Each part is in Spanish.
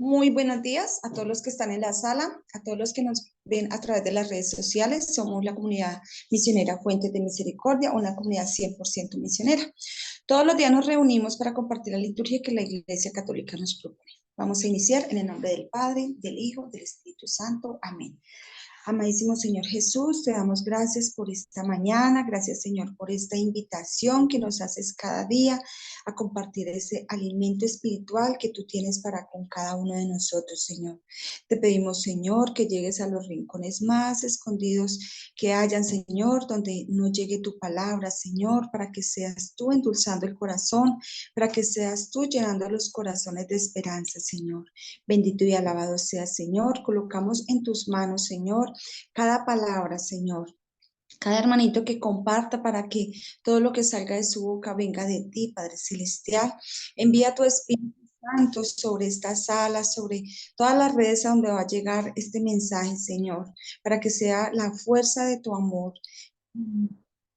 Muy buenos días a todos los que están en la sala, a todos los que nos ven a través de las redes sociales. Somos la comunidad misionera Fuentes de Misericordia, una comunidad 100% misionera. Todos los días nos reunimos para compartir la liturgia que la Iglesia Católica nos propone. Vamos a iniciar en el nombre del Padre, del Hijo, del Espíritu Santo. Amén. Amadísimo Señor Jesús, te damos gracias por esta mañana, gracias Señor por esta invitación que nos haces cada día a compartir ese alimento espiritual que tú tienes para con cada uno de nosotros, Señor. Te pedimos, Señor, que llegues a los rincones más escondidos que hayan, Señor, donde no llegue tu palabra, Señor, para que seas tú endulzando el corazón, para que seas tú llenando los corazones de esperanza, Señor. Bendito y alabado seas, Señor. Colocamos en tus manos, Señor, cada palabra, Señor. Cada hermanito que comparta para que todo lo que salga de su boca venga de ti, Padre Celestial. Envía tu Espíritu Santo sobre esta sala, sobre todas las redes a donde va a llegar este mensaje, Señor, para que sea la fuerza de tu amor.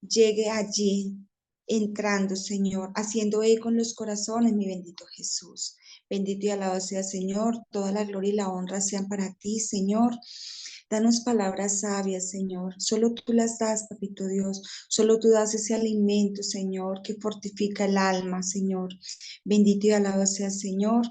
Llegue allí, entrando, Señor, haciendo eco en los corazones, mi bendito Jesús. Bendito y alabado sea, Señor. Toda la gloria y la honra sean para ti, Señor. Danos palabras sabias, Señor. Solo tú las das, Papito Dios. Solo tú das ese alimento, Señor, que fortifica el alma, Señor. Bendito y alabado sea, Señor.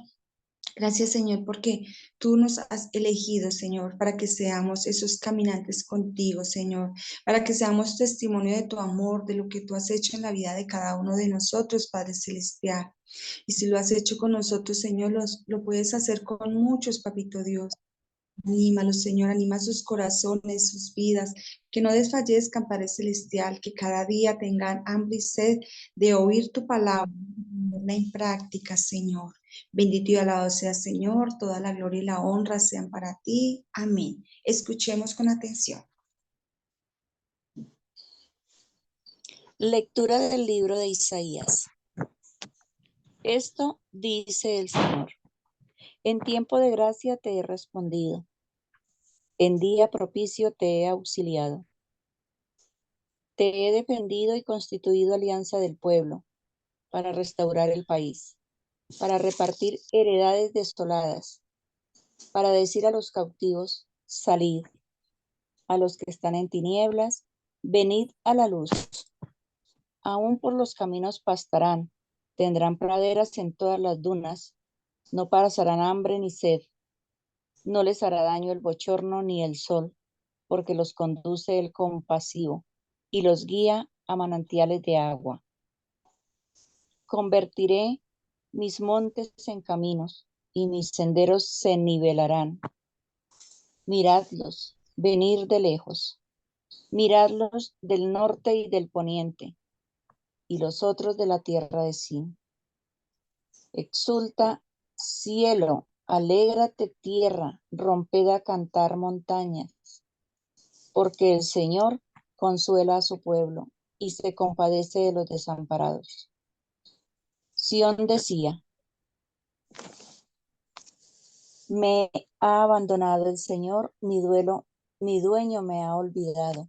Gracias, Señor, porque tú nos has elegido, Señor, para que seamos esos caminantes contigo, Señor, para que seamos testimonio de tu amor, de lo que tú has hecho en la vida de cada uno de nosotros, Padre Celestial. Y si lo has hecho con nosotros, Señor, lo puedes hacer con muchos, Papito Dios. Anímalos, Señor, anima sus corazones, sus vidas, que no desfallezcan, Padre Celestial, que cada día tengan hambre y sed de oír tu palabra, ponerla en práctica, Señor. Bendito y alabado sea, Señor, toda la gloria y la honra sean para ti. Amén. Escuchemos con atención. Lectura del libro de Isaías. Esto dice el Señor: en tiempo de gracia te he respondido, en día propicio te he auxiliado. Te he defendido y constituido alianza del pueblo, para restaurar el país, para repartir heredades desoladas, para decir a los cautivos: salid, a los que están en tinieblas, venid a la luz. Aún por los caminos pastarán, tendrán praderas en todas las dunas, no pasarán hambre ni sed, no les hará daño el bochorno ni el sol, porque los conduce el compasivo y los guía a manantiales de agua. Convertiré mis montes en caminos y mis senderos se nivelarán. Miradlos, venid de lejos, miradlos del norte y del poniente, y los otros de la tierra de Sin. Exulta, cielo, alégrate, tierra, romped a cantar montañas, porque el Señor consuela a su pueblo y se compadece de los desamparados. Sión decía: me ha abandonado el Señor, mi dueño me ha olvidado.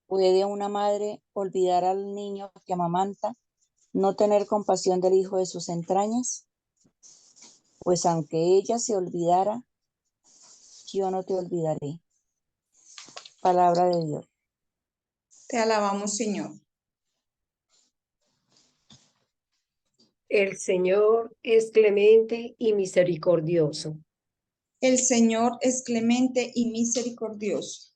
¿Puede una madre olvidar al niño que amamanta, no tener compasión del hijo de sus entrañas? Pues aunque ella se olvidara, yo no te olvidaré. Palabra de Dios. Te alabamos, Señor. El Señor es clemente y misericordioso. El Señor es clemente y misericordioso.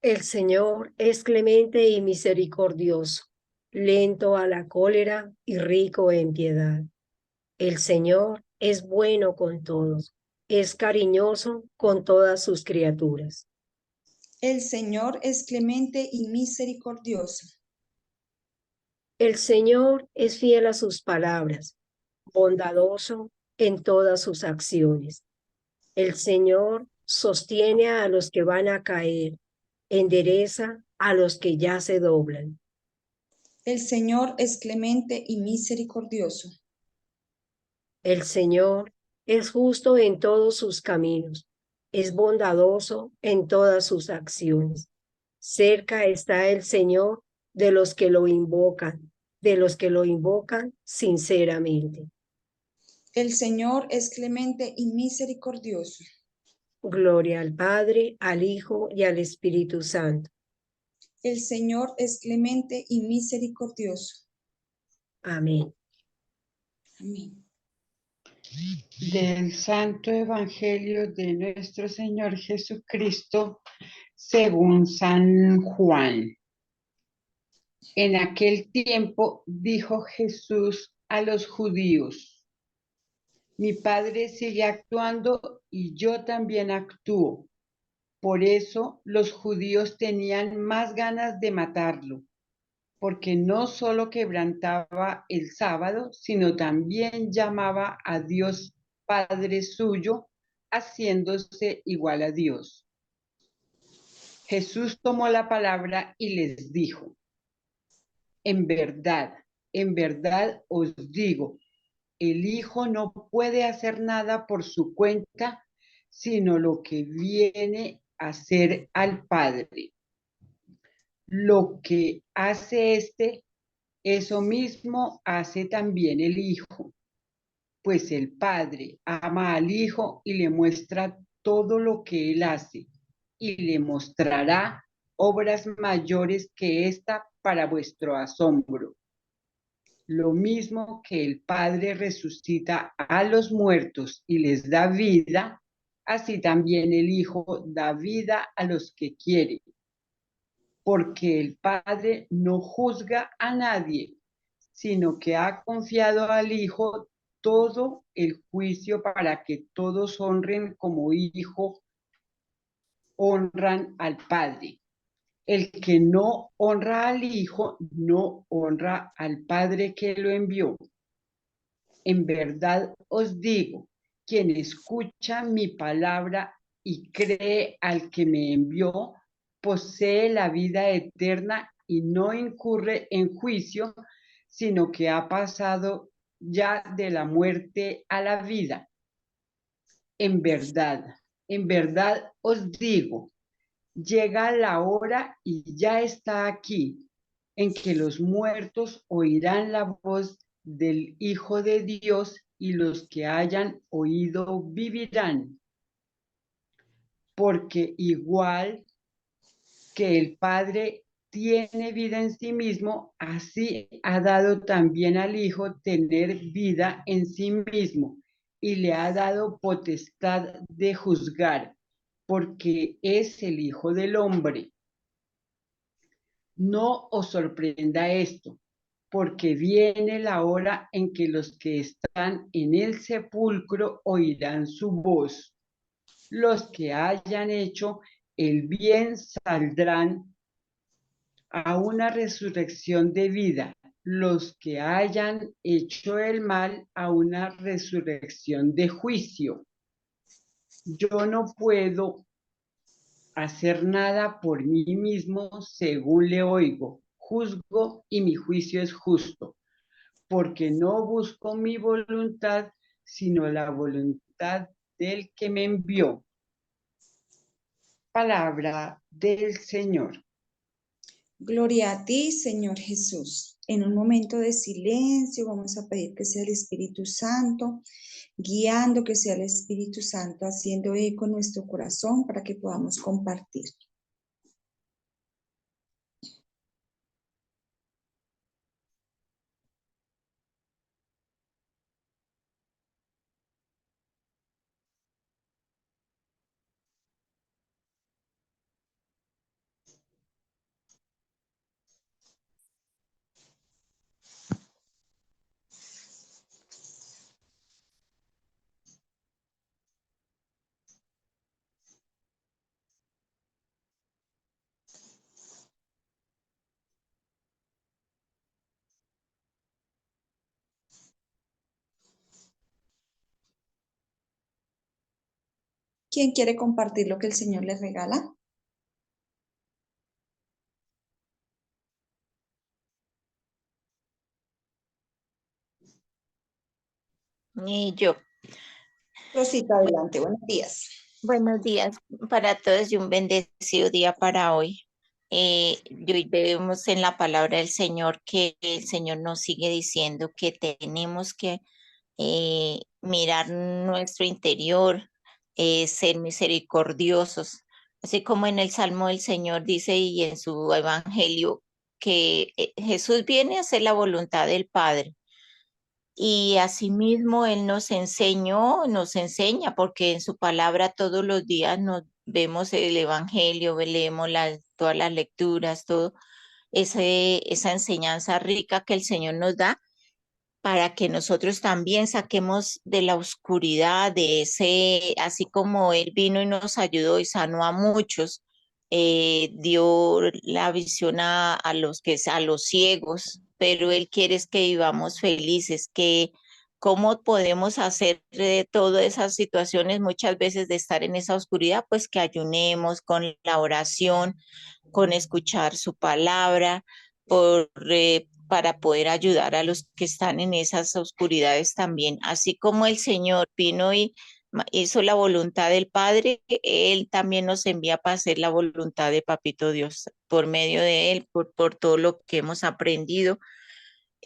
El Señor es clemente y misericordioso, lento a la cólera y rico en piedad. El Señor es bueno con todos, es cariñoso con todas sus criaturas. El Señor es clemente y misericordioso. El Señor es fiel a sus palabras, bondadoso en todas sus acciones. El Señor sostiene a los que van a caer, endereza a los que ya se doblan. El Señor es clemente y misericordioso. El Señor es justo en todos sus caminos, es bondadoso en todas sus acciones. Cerca está el Señor de los que lo invocan sinceramente. El Señor es clemente y misericordioso. Gloria al Padre, al Hijo y al Espíritu Santo. El Señor es clemente y misericordioso. Amén. Amén. Del Santo Evangelio de nuestro Señor Jesucristo, según San Juan. En aquel tiempo dijo Jesús a los judíos: mi Padre sigue actuando y yo también actúo. Por eso los judíos tenían más ganas de matarlo, porque no solo quebrantaba el sábado, sino también llamaba a Dios Padre suyo, haciéndose igual a Dios. Jesús tomó la palabra y les dijo: en verdad os digo, el Hijo no puede hacer nada por su cuenta, sino lo que viene a hacer al Padre. Lo que hace éste, eso mismo hace también el Hijo, pues el Padre ama al Hijo y le muestra todo lo que él hace, y le mostrará obras mayores que esta para vuestro asombro. Lo mismo que el Padre resucita a los muertos y les da vida, así también el Hijo da vida a los que quiere. Porque el Padre no juzga a nadie, sino que ha confiado al Hijo todo el juicio para que todos honren como Hijo honran al Padre. El que no honra al Hijo, no honra al Padre que lo envió. En verdad os digo, quien escucha mi palabra y cree al que me envió, posee la vida eterna y no incurre en juicio, sino que ha pasado ya de la muerte a la vida. En verdad os digo, llega la hora y ya está aquí, en que los muertos oirán la voz del Hijo de Dios y los que hayan oído vivirán. Porque igual que el Padre tiene vida en sí mismo, así ha dado también al Hijo tener vida en sí mismo y le ha dado potestad de juzgar, porque es el Hijo del Hombre. No os sorprenda esto, porque viene la hora en que los que están en el sepulcro oirán su voz. Los que hayan hecho el bien saldrán a una resurrección de vida. Los que hayan hecho el mal a una resurrección de juicio. Yo no puedo hacer nada por mí mismo según le oigo. Juzgo y mi juicio es justo, porque no busco mi voluntad, sino la voluntad del que me envió. Palabra del Señor. Gloria a ti, Señor Jesús. En un momento de silencio vamos a pedir que sea el Espíritu Santo guiando, que sea el Espíritu Santo haciendo eco en nuestro corazón para que podamos compartir. ¿Quién quiere compartir lo que el Señor les regala? Y yo, Rosita, adelante, buenos días. buenos días para todos y un bendecido día para hoy. Y hoy vemos en la palabra del Señor que el Señor nos sigue diciendo que tenemos que mirar nuestro interior, ser misericordiosos. Así como en el Salmo del Señor dice y en su Evangelio que Jesús viene a hacer la voluntad del Padre. Y asimismo Él nos enseñó, nos enseña, porque en su palabra todos los días nos vemos el Evangelio, leemos todas las lecturas, todo esa enseñanza rica que el Señor nos da para que nosotros también saquemos de la oscuridad, de ese, así como Él vino y nos ayudó y sanó a muchos, dio la visión a los a los ciegos, pero Él quiere es que vivamos felices, que cómo podemos hacer de todas esas situaciones muchas veces de estar en esa oscuridad, pues que ayunemos con la oración, con escuchar su palabra, para poder ayudar a los que están en esas oscuridades también. Así como el Señor vino y hizo la voluntad del Padre, Él también nos envía para hacer la voluntad de Papito Dios, por medio de Él, por todo lo que hemos aprendido.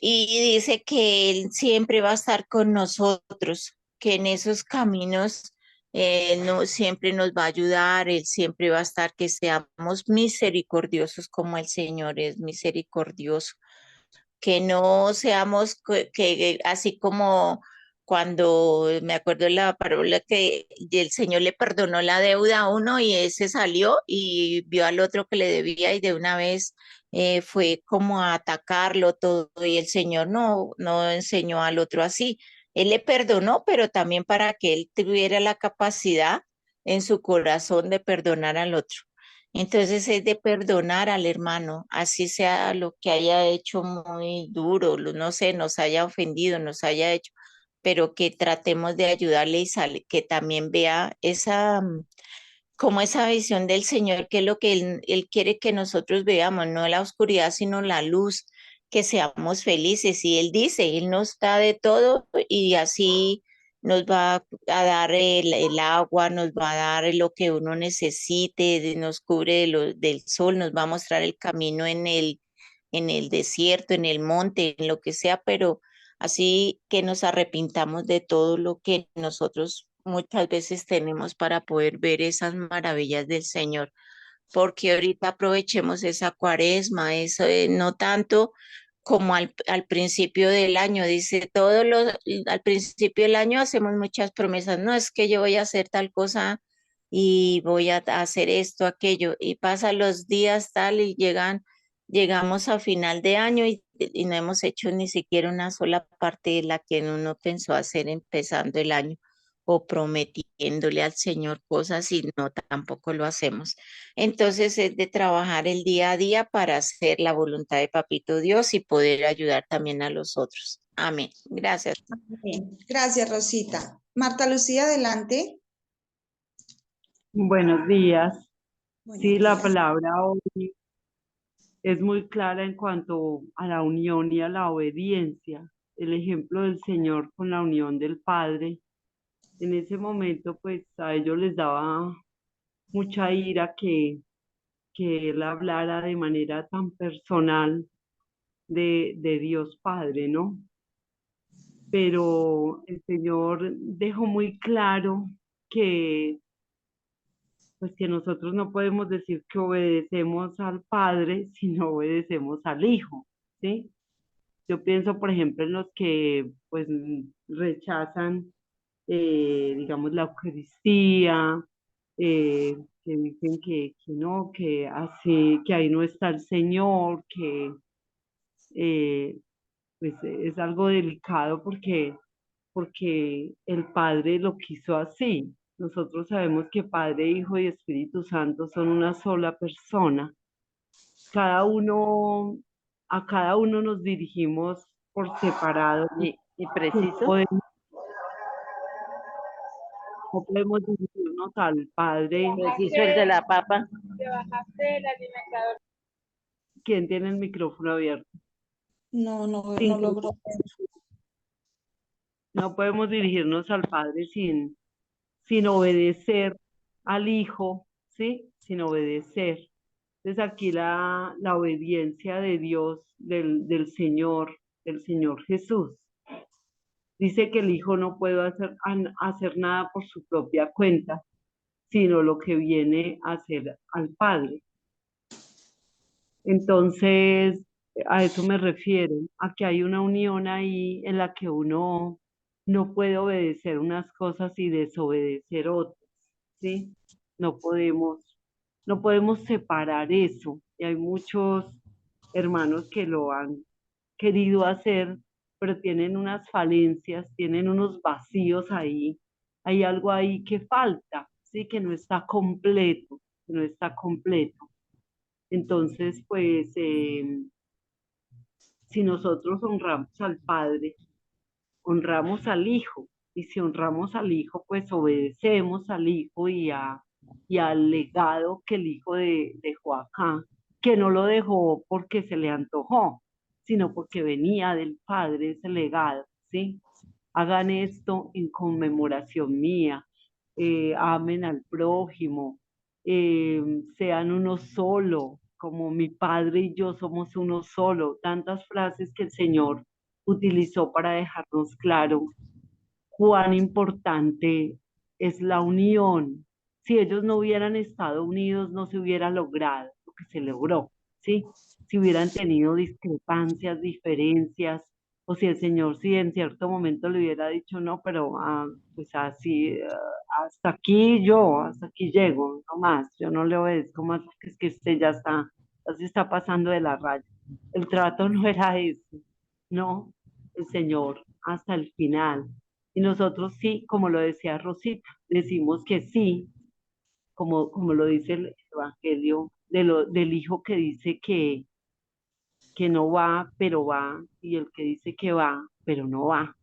Y dice que Él siempre va a estar con nosotros, que en esos caminos Él no, siempre nos va a ayudar, Él siempre va a estar, que seamos misericordiosos como el Señor es misericordioso, que no seamos que así como cuando me acuerdo de la parábola que el Señor le perdonó la deuda a uno y ese salió y vio al otro que le debía y de una vez fue como a atacarlo todo y el Señor no enseñó al otro así. Él le perdonó, pero también para que él tuviera la capacidad en su corazón de perdonar al otro. Entonces es de perdonar al hermano, así sea lo que haya hecho muy duro, no sé, nos haya ofendido, nos haya hecho, pero que tratemos de ayudarle y que también vea esa, como esa visión del Señor, que es lo que él quiere que nosotros veamos, no la oscuridad, sino la luz, que seamos felices. Y Él dice, Él nos da de todo y así nos va a dar el agua, nos va a dar lo que uno necesite, nos cubre del sol, nos va a mostrar el camino en el desierto, en el monte, en lo que sea, pero así que nos arrepintamos de todo lo que nosotros muchas veces tenemos para poder ver esas maravillas del Señor, porque ahorita aprovechemos esa cuaresma, eso no tanto como al principio del año, dice, al principio del año hacemos muchas promesas, no es que yo voy a hacer tal cosa y voy a hacer esto, aquello, y pasan los días tal y llegamos a final de año y no hemos hecho ni siquiera una sola parte de la que uno pensó hacer empezando el año o prometiéndole al Señor cosas y no, tampoco lo hacemos. Entonces es de trabajar el día a día para hacer la voluntad de Papito Dios y poder ayudar también a los otros. Amén. Gracias. Bien. Gracias, Rosita. Marta Lucía, adelante. Buenos días. Buenos Sí, la días. palabra hoy es muy clara en cuanto a la unión y a la obediencia. El ejemplo del Señor con la unión del Padre. En ese momento, pues a ellos les daba mucha ira que Él hablara de manera tan personal de Dios Padre, ¿no? Pero el Señor dejó muy claro que pues que nosotros no podemos decir que obedecemos al Padre si no obedecemos al Hijo, ¿sí? Yo pienso, por ejemplo, en los que pues rechazan, digamos, la Eucaristía, que dicen que no, que así, que ahí no está el Señor, que eh, pues es algo delicado porque el Padre lo quiso así. Nosotros sabemos que Padre, Hijo y Espíritu Santo son una sola persona. Cada uno, a cada uno nos dirigimos por separado. Y No preciso. podemos, no podemos dirigirnos al Padre. Preciso el de la papa. ¿Quién tiene el micrófono abierto? No logro. No podemos dirigirnos al Padre sin obedecer al Hijo, ¿sí? Sin obedecer. Entonces aquí la obediencia de Dios, del Señor Jesús. Dice que el hijo no puede hacer nada por su propia cuenta, sino lo que viene a hacer al padre. Entonces, a eso me refiero, a que hay una unión ahí en la que uno no puede obedecer unas cosas y desobedecer otras, ¿sí? No podemos, no podemos separar eso. Y hay muchos hermanos que lo han querido hacer, pero tienen unas falencias, tienen unos vacíos ahí, hay algo ahí que falta, ¿sí? Que no está completo, que no está completo. Entonces, pues, si nosotros honramos al Padre, honramos al Hijo, y si honramos al Hijo, pues obedecemos al Hijo y al legado que el Hijo dejó acá, que no lo dejó porque se le antojó, sino porque venía del Padre ese legado, ¿sí? Hagan esto en conmemoración mía, amen al prójimo, sean uno solo, como mi Padre y yo somos uno solo. Tantas frases que el Señor utilizó para dejarnos claro cuán importante es la unión. Si ellos no hubieran estado unidos, no se hubiera logrado lo que se logró, ¿sí? Si hubieran tenido discrepancias, diferencias, o si el Señor sí en cierto momento le hubiera dicho, no, pero pues así, hasta aquí llego, no más, yo no le obedezco más porque es que usted ya se está pasando de la raya. El trato no era ese, no, el Señor hasta el final. Y nosotros sí, como lo decía Rosita, decimos que sí, como lo dice el Evangelio del hijo que dice que no va, pero va, y el que dice que va, pero no va,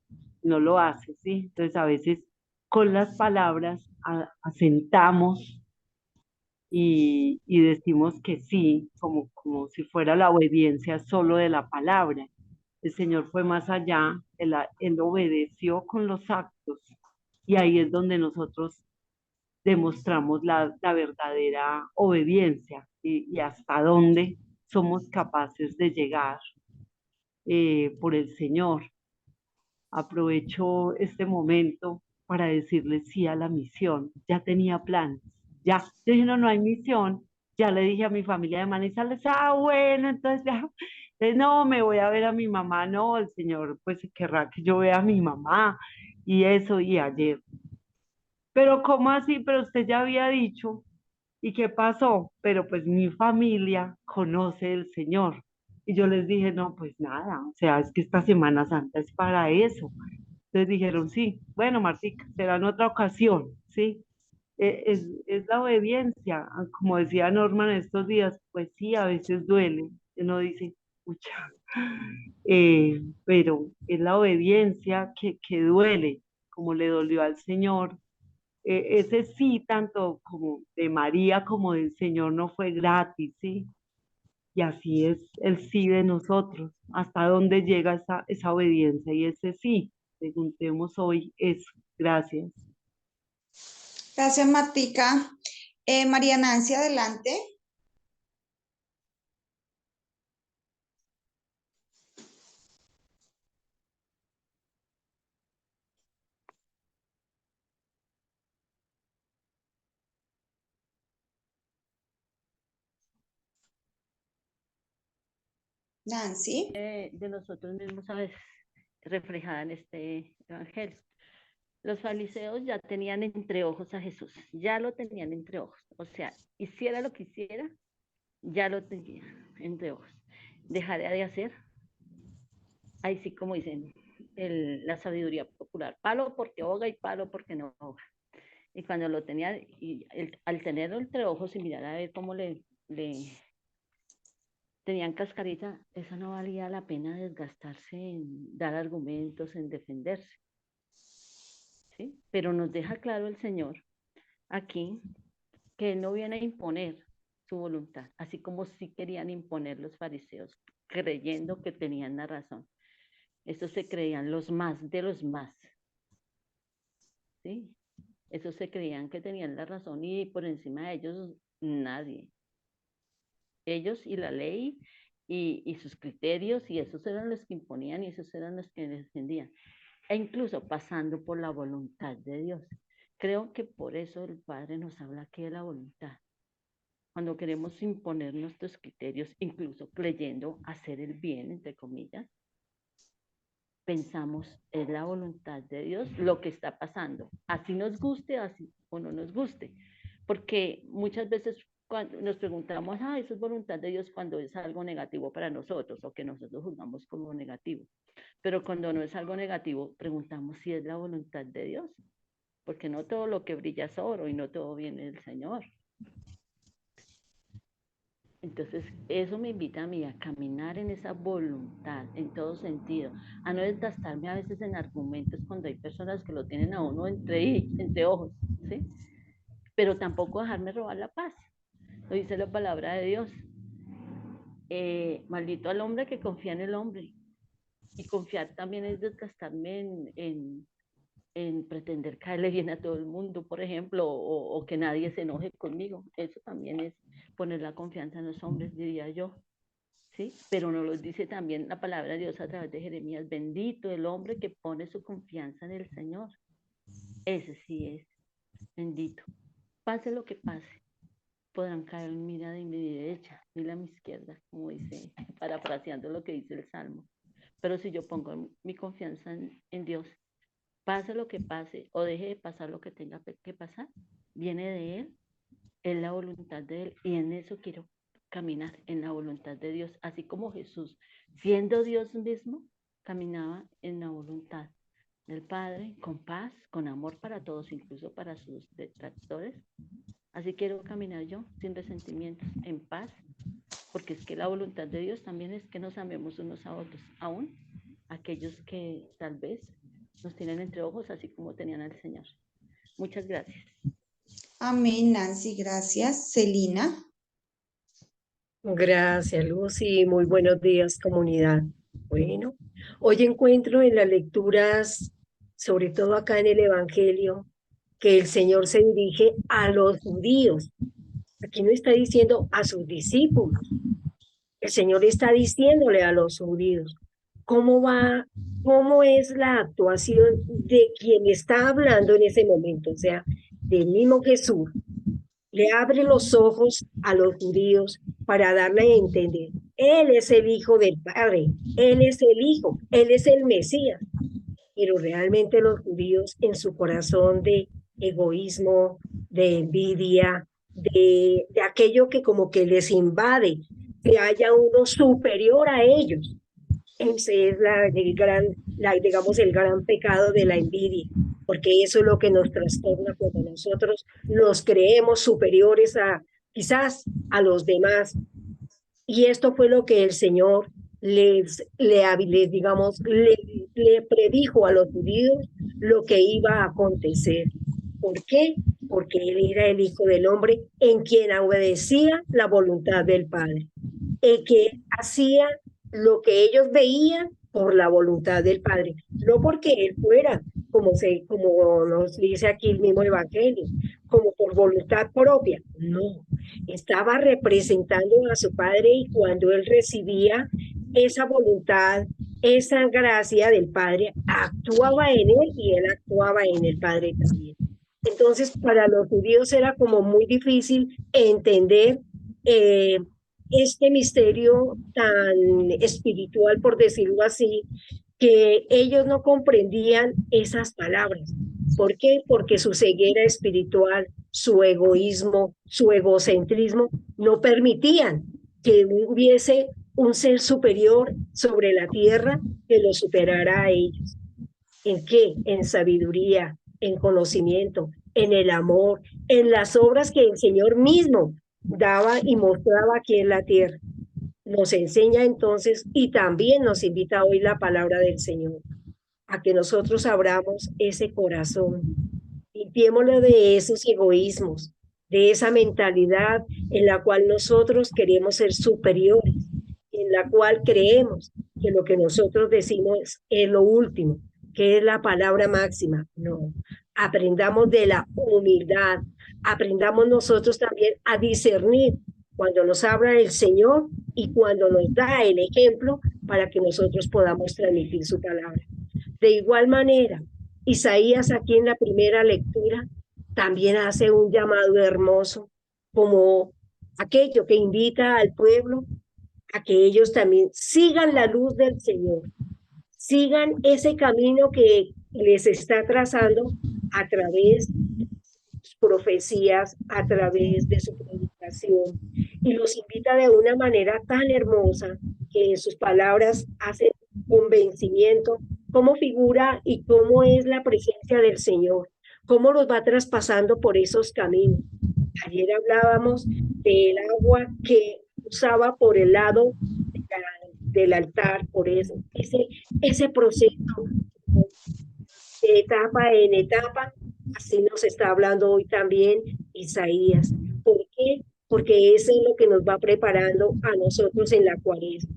no lo hace, ¿sí? Entonces a veces con las palabras asentamos y decimos que sí, como si fuera la obediencia solo de la palabra. El Señor fue más allá, él obedeció con los actos, y ahí es donde nosotros demostramos la verdadera obediencia y hasta dónde somos capaces de llegar por el Señor. Aprovecho este momento para decirle sí a la misión. Ya tenía planes, ya. Yo dije, no, no hay misión. Ya le dije a mi familia de Manizales, bueno, entonces ya, no, me voy a ver a mi mamá. No, el Señor pues querrá que yo vea a mi mamá y eso, y ayer. Pero ¿cómo así? Pero usted ya había dicho. ¿Y qué pasó? Pero pues mi familia conoce el Señor. Y yo les dije, no, pues nada, o sea, es que esta Semana Santa es para eso. Entonces dijeron, sí, bueno, Martica, será en otra ocasión, ¿sí? Es la obediencia, como decía Norman estos días, pues sí, a veces duele. Uno dice, pucha, pero es la obediencia que duele, como le dolió al Señor. Ese sí, tanto como de María como del Señor, no fue gratis, ¿sí? Y así es el sí de nosotros. ¿Hasta dónde llega esa obediencia? Y ese sí, preguntemos hoy eso. Gracias. Gracias, Matica. María Nancy, adelante. Nancy. De nosotros mismos a veces reflejada en este evangelio. Los fariseos ya tenían entre ojos a Jesús, ya lo tenían entre ojos, o sea, hiciera lo que hiciera, ya lo tenía entre ojos. Dejaría de hacer, ahí sí como dicen la sabiduría popular, palo porque ahoga y palo porque no ahoga. Y cuando lo tenía, al tenerlo entre ojos y mirar a ver cómo le tenían cascarita, eso no valía la pena desgastarse en dar argumentos, en defenderse. ¿Sí? Pero nos deja claro el Señor aquí que Él no viene a imponer su voluntad, así como sí querían imponer los fariseos, creyendo que tenían la razón. Estos se creían los más de los más. ¿Sí? Esos se creían que tenían la razón y por encima de ellos nadie. Ellos y la ley y sus criterios, y esos eran los que imponían y esos eran los que defendían. e incluso pasando por la voluntad de Dios. Creo que por eso el Padre nos habla aquí de la voluntad. Cuando queremos imponer nuestros criterios, incluso creyendo hacer el bien, entre comillas, pensamos, es la voluntad de Dios lo que está pasando. Así nos guste, así o no nos guste. Porque muchas veces cuando nos preguntamos, eso es voluntad de Dios cuando es algo negativo para nosotros o que nosotros juzgamos como negativo. Pero cuando no es algo negativo, preguntamos si es la voluntad de Dios. Porque no todo lo que brilla es oro y no todo viene del Señor. Entonces, eso me invita a mí a caminar en esa voluntad, en todo sentido, a no desgastarme a veces en argumentos cuando hay personas que lo tienen a uno entre ojos, ¿sí? Pero tampoco dejarme robar la paz. Lo dice la palabra de Dios. Maldito al hombre que confía en el hombre. Y confiar también es desgastarme en pretender caerle bien a todo el mundo, por ejemplo, o que nadie se enoje conmigo. Eso también es poner la confianza en los hombres, diría yo, ¿sí? Pero nos lo dice también la palabra de Dios a través de Jeremías: bendito el hombre que pone su confianza en el Señor. Ese sí es bendito. Pase lo que pase, podrán caer mira de mi derecha, mira a mi izquierda, como dice, parafraseando lo que dice el Salmo. Pero si yo pongo mi confianza en Dios, pase lo que pase o deje de pasar lo que tenga que pasar, viene de Él, es la voluntad de Él, y en eso quiero caminar, en la voluntad de Dios, así como Jesús, siendo Dios mismo, caminaba en la voluntad del Padre, con paz, con amor para todos, incluso para sus detractores. Así quiero caminar yo, sin resentimientos, en paz, porque es que la voluntad de Dios también es que nos amemos unos a otros, aún aquellos que tal vez nos tienen entre ojos, así como tenían al Señor. Muchas gracias. Amén, Nancy, gracias. Celina. Gracias, Lucy. Muy buenos días, comunidad. Bueno, hoy encuentro en las lecturas, sobre todo acá en el Evangelio, que el Señor se dirige a los judíos. Aquí no está diciendo a sus discípulos. El Señor está diciéndole a los judíos cómo es la actuación de quien está hablando en ese momento, o sea, del mismo Jesús. Le abre los ojos a los judíos para darle a entender, Él es el Hijo del Padre, Él es el Hijo, Él es el Mesías. Pero realmente los judíos, en su corazón de egoísmo, de envidia, de aquello que como que les invade, que haya uno superior a ellos. Ese es digamos, el gran pecado de la envidia, porque eso es lo que nos trastorna cuando nosotros nos creemos superiores quizás a los demás. Y esto fue lo que el Señor le predijo a los judíos lo que iba a acontecer. ¿Por qué? Porque Él era el Hijo del Hombre en quien obedecía la voluntad del Padre, el que hacía lo que ellos veían por la voluntad del Padre, no porque Él fuera, como nos dice aquí el mismo Evangelio, como por voluntad propia, no, estaba representando a su Padre, y cuando Él recibía esa voluntad, esa gracia del Padre, actuaba en Él y Él actuaba en el Padre también. Entonces, para los judíos era como muy difícil entender este misterio tan espiritual, por decirlo así, que ellos no comprendían esas palabras. ¿Por qué? Porque su ceguera espiritual, su egoísmo, su egocentrismo no permitían que hubiese un ser superior sobre la tierra que los superara a ellos. ¿En qué? En sabiduría, en conocimiento, en el amor, en las obras que el Señor mismo daba y mostraba aquí en la tierra. Nos enseña entonces, y también nos invita hoy la palabra del Señor, a que nosotros abramos ese corazón, limpiémoslo de esos egoísmos, de esa mentalidad en la cual nosotros queremos ser superiores, en la cual creemos que lo que nosotros decimos es lo último, que es la palabra máxima. No, aprendamos de la humildad, aprendamos nosotros también a discernir cuando nos habla el Señor y cuando nos da el ejemplo para que nosotros podamos transmitir su palabra. De igual manera, Isaías aquí en la primera lectura también hace un llamado hermoso, como aquello que invita al pueblo a que ellos también sigan la luz del Señor, sigan ese camino que les está trazando a través de sus profecías, a través de su predicación, y los invita de una manera tan hermosa que en sus palabras hacen convencimiento, cómo figura y cómo es la presencia del Señor, cómo los va traspasando por esos caminos. Ayer hablábamos del agua que usaba por el lado del altar, por eso, ese proceso de etapa en etapa, así nos está hablando hoy también Isaías. ¿Por qué? Porque eso es lo que nos va preparando a nosotros en la Cuaresma.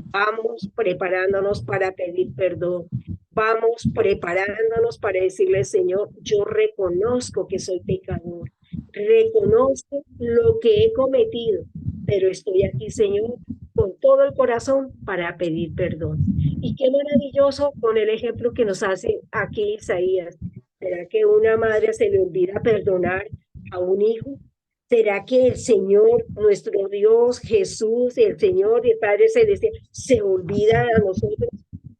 Vamos preparándonos para pedir perdón. Vamos preparándonos para decirle, Señor, yo reconozco que soy pecador. Reconozco lo que he cometido, pero estoy aquí, Señor, con todo el corazón para pedir perdón. Y qué maravilloso con el ejemplo que nos hace aquí Isaías. ¿Será que una madre se le olvida perdonar a un hijo? ¿Será que el Señor, nuestro Dios, Jesús, el Señor, el Padre Celestial, se olvida a nosotros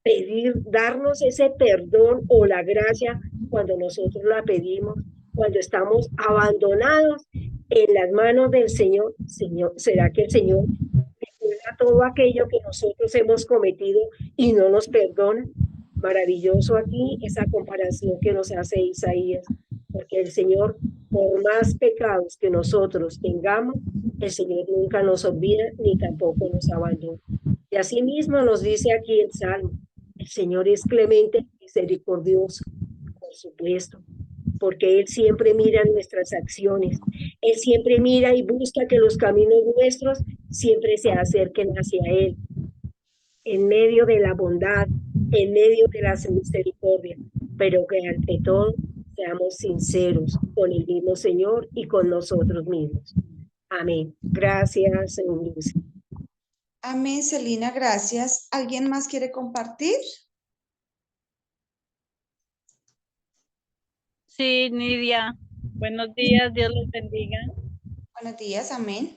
pedir, darnos ese perdón o la gracia cuando nosotros la pedimos, cuando estamos abandonados en las manos del Señor? Señor, ¿será que el Señor recuerda todo aquello que nosotros hemos cometido y no nos perdona? Maravilloso aquí esa comparación que nos hace Isaías, porque el Señor, por más pecados que nosotros tengamos, el Señor nunca nos olvida ni tampoco nos abandona. Y así mismo nos dice aquí el Salmo, el Señor es clemente y misericordioso, por supuesto, porque Él siempre mira nuestras acciones, Él siempre mira y busca que los caminos nuestros siempre se acerquen hacia Él, en medio de la bondad, en medio de la misericordia, pero que ante todo seamos sinceros con el mismo Señor y con nosotros mismos. Amén. Gracias, Señor. Amén, Celina, gracias. ¿Alguien más quiere compartir? Sí, Nidia. Buenos días, Dios los bendiga. Buenos días, amén.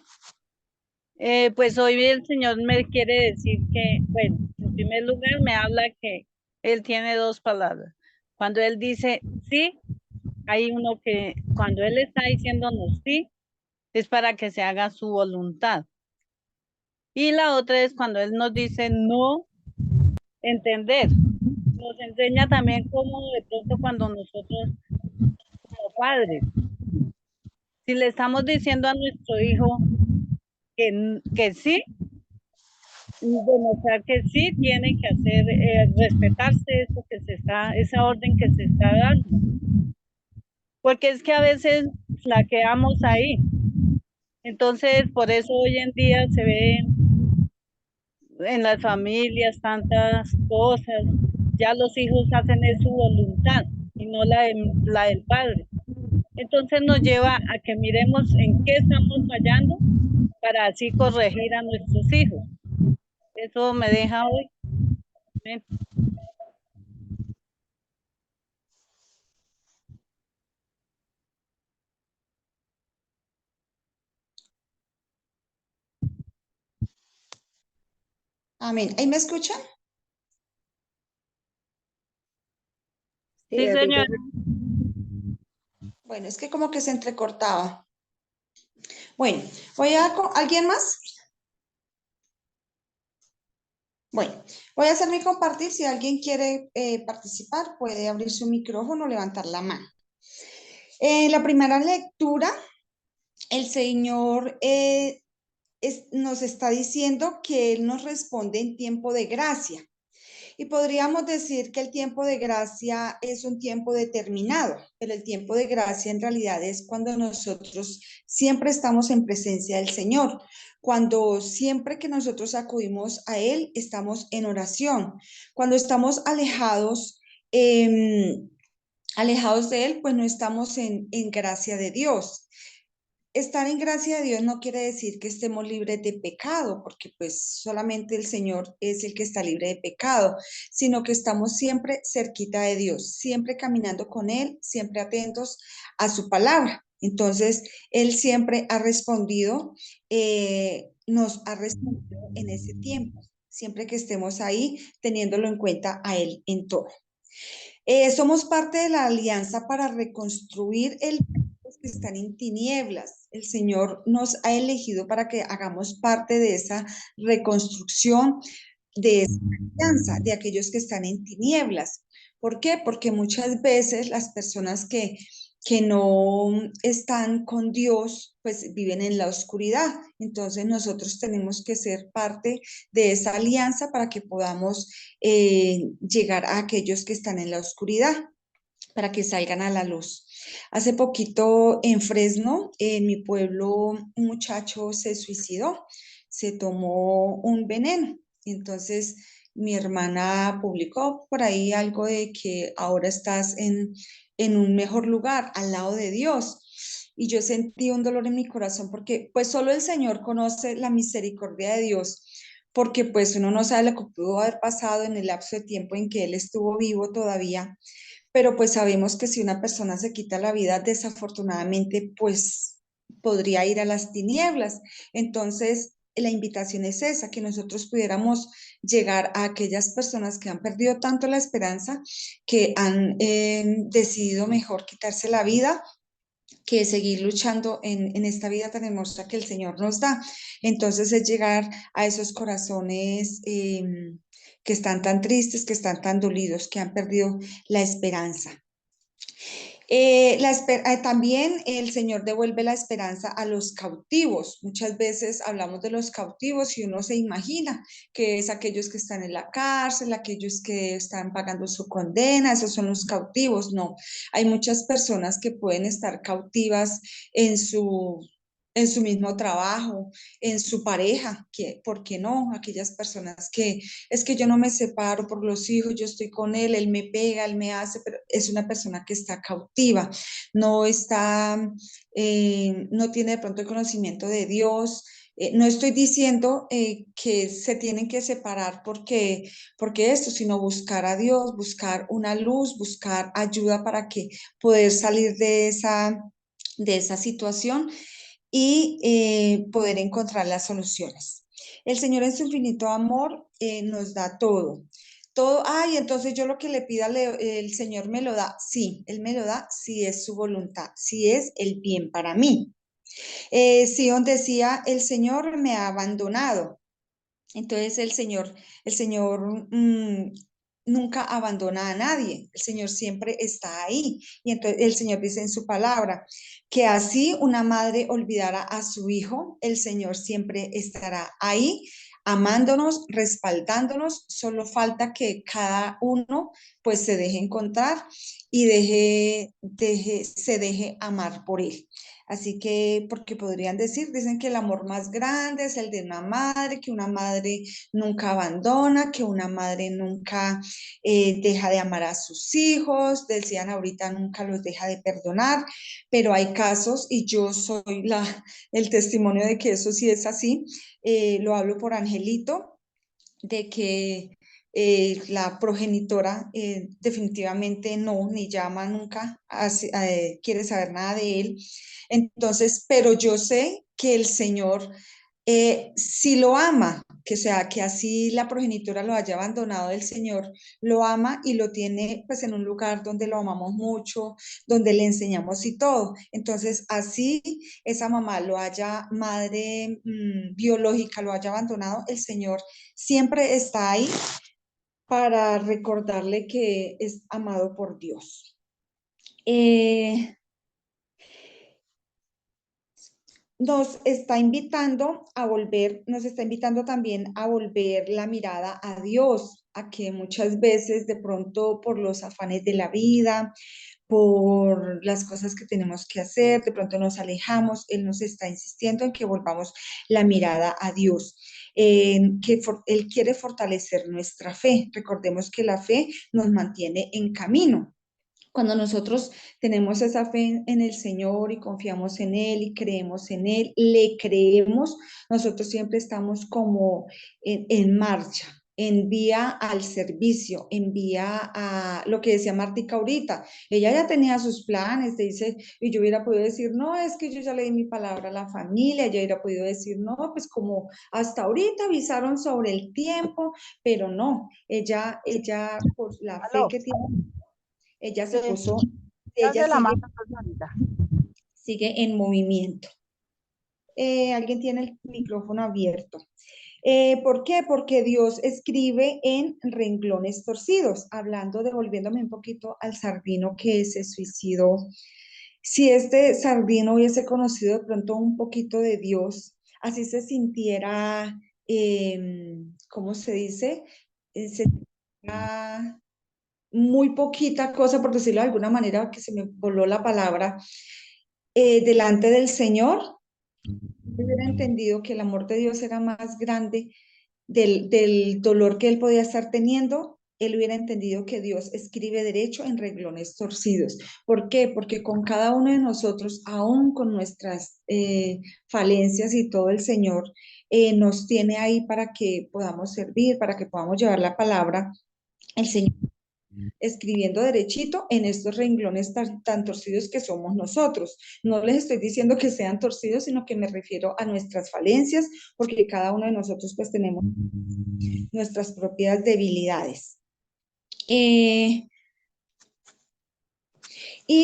Pues hoy el Señor me quiere decir que, bueno, en primer lugar me habla que Él tiene dos palabras. Cuando Él dice sí, hay uno que cuando Él está diciéndonos sí, es para que se haga su voluntad. Y la otra es cuando Él nos dice no, entender. Nos enseña también cómo de pronto cuando nosotros como padres, si le estamos diciendo a nuestro hijo que sí, demostrar que sí tiene que hacer, respetarse eso que se está, esa orden que se está dando. Porque es que a veces flaqueamos ahí. Entonces, por eso hoy en día se ven en las familias tantas cosas. Ya los hijos hacen es su voluntad y no la del padre. Entonces nos lleva a que miremos en qué estamos fallando para así corregir a nuestros hijos. Eso me deja hoy. Amén. Amén. ¿Ahí me escuchan? Sí, señora. Bueno, es que como que se entrecortaba. Bueno, ¿alguien más? Bueno, voy a hacer mi compartir. Si alguien quiere participar, puede abrir su micrófono o levantar la mano. En la primera lectura, el Señor nos está diciendo que Él nos responde en tiempo de gracia. Y podríamos decir que el tiempo de gracia es un tiempo determinado, pero el tiempo de gracia en realidad es cuando nosotros siempre estamos en presencia del Señor, cuando siempre que nosotros acudimos a Él, estamos en oración, cuando estamos alejados de Él, pues no estamos en gracia de Dios. estar en gracia de Dios no quiere decir que estemos libres de pecado, porque pues solamente el Señor es el que está libre de pecado, sino que estamos siempre cerquita de Dios, siempre caminando con Él, siempre atentos a su palabra. Entonces, Él siempre ha respondido, nos ha respondido en ese tiempo, siempre que estemos ahí, teniéndolo en cuenta a Él en todo. Somos parte de la alianza para reconstruir el país que están en tinieblas. El Señor nos ha elegido para que hagamos parte de esa reconstrucción, de esa alianza, de aquellos que están en tinieblas. ¿Por qué? Porque muchas veces las personas que no están con Dios, pues viven en la oscuridad. Entonces nosotros tenemos que ser parte de esa alianza para que podamos llegar a aquellos que están en la oscuridad, para que salgan a la luz. Hace poquito en Fresno, en mi pueblo, un muchacho se suicidó, se tomó un veneno. Entonces, mi hermana publicó por ahí algo de que ahora estás en un mejor lugar, al lado de Dios. Y yo sentí un dolor en mi corazón porque pues solo el Señor conoce la misericordia de Dios, porque pues uno no sabe lo que pudo haber pasado en el lapso de tiempo en que él estuvo vivo todavía, pero pues sabemos que si una persona se quita la vida, desafortunadamente, pues podría ir a las tinieblas. Entonces, la invitación es esa, que nosotros pudiéramos llegar a aquellas personas que han perdido tanto la esperanza, que han decidido mejor quitarse la vida, que seguir luchando en esta vida tan hermosa que el Señor nos da. Entonces es llegar a esos corazones que están tan tristes, que están tan dolidos, que han perdido la esperanza. También el Señor devuelve la esperanza a los cautivos. Muchas veces hablamos de los cautivos y uno se imagina que es aquellos que están en la cárcel, aquellos que están pagando su condena, esos son los cautivos. No, hay muchas personas que pueden estar cautivas en su mismo trabajo, en su pareja, ¿por qué no? Aquellas personas que es que yo no me separo por los hijos, yo estoy con él me pega, él me hace, pero es una persona que está cautiva, no está, no tiene de pronto el conocimiento de Dios. No estoy diciendo que se tienen que separar porque esto, sino buscar a Dios, buscar una luz, buscar ayuda para que poder salir de esa situación y poder encontrar las soluciones. El Señor en su infinito amor nos da todo. Todo, ay, entonces yo lo que le pida, el Señor me lo da. Sí, Él me lo da si es su voluntad, si es el bien para mí. Sion decía, el Señor me ha abandonado. Entonces el Señor nunca abandona a nadie, el Señor siempre está ahí. Y entonces el Señor dice en su palabra que así una madre olvidara a su hijo, el Señor siempre estará ahí amándonos, respaldándonos, solo falta que cada uno pues se deje encontrar y se deje amar por él. Así que, porque podrían decir, dicen que el amor más grande es el de una madre, que una madre nunca abandona, que una madre nunca deja de amar a sus hijos, decían ahorita nunca los deja de perdonar, pero hay casos, y yo soy el testimonio de que eso sí es así, lo hablo por Angelito, de que la progenitora definitivamente no, ni llama nunca, quiere saber nada de él. Entonces, pero yo sé que el Señor si lo ama, que sea que así la progenitora lo haya abandonado, el Señor lo ama y lo tiene pues en un lugar donde lo amamos mucho, donde le enseñamos y todo. Entonces, así esa mamá lo haya, madre biológica lo haya abandonado, el Señor siempre está ahí para recordarle que es amado por Dios. Nos está invitando a volver, nos está invitando también a volver la mirada a Dios, a que muchas veces de pronto por los afanes de la vida, por las cosas que tenemos que hacer, de pronto nos alejamos, Él nos está insistiendo en que volvamos la mirada a Dios. Él quiere fortalecer nuestra fe. Recordemos que la fe nos mantiene en camino. Cuando nosotros tenemos esa fe en el Señor y confiamos en Él y creemos en Él, le creemos, nosotros siempre estamos como en marcha, en vía al servicio, en vía a lo que decía Martica ahorita. Ella ya tenía sus planes, dice, y yo hubiera podido decir, no, es que yo ya le di mi palabra a la familia, yo hubiera podido decir, no, pues como hasta ahorita avisaron sobre el tiempo, pero no, ella por la fe Aló, que tiene ella se eh, puso, ella hace la masa entonces ahorita. sigue en movimiento. Alguien tiene el micrófono abierto. ¿Por qué? Porque Dios escribe en renglones torcidos, hablando, devolviéndome un poquito al Sardino que se suicidó. Si este Sardino hubiese conocido de pronto un poquito de Dios, así se sintiera, ¿cómo se dice? Se sintiera muy poquita cosa, por decirlo de alguna manera, que se me voló la palabra, delante del Señor, hubiera entendido que el amor de Dios era más grande del dolor que él podía estar teniendo. Él hubiera entendido que Dios escribe derecho en renglones torcidos. ¿Por qué? Porque con cada uno de nosotros, aún con nuestras falencias y todo, el Señor nos tiene ahí para que podamos servir, para que podamos llevar la palabra. El Señor escribiendo derechito en estos renglones tan torcidos que somos nosotros. No les estoy diciendo que sean torcidos, sino que me refiero a nuestras falencias, porque cada uno de nosotros pues tenemos nuestras propias debilidades. Y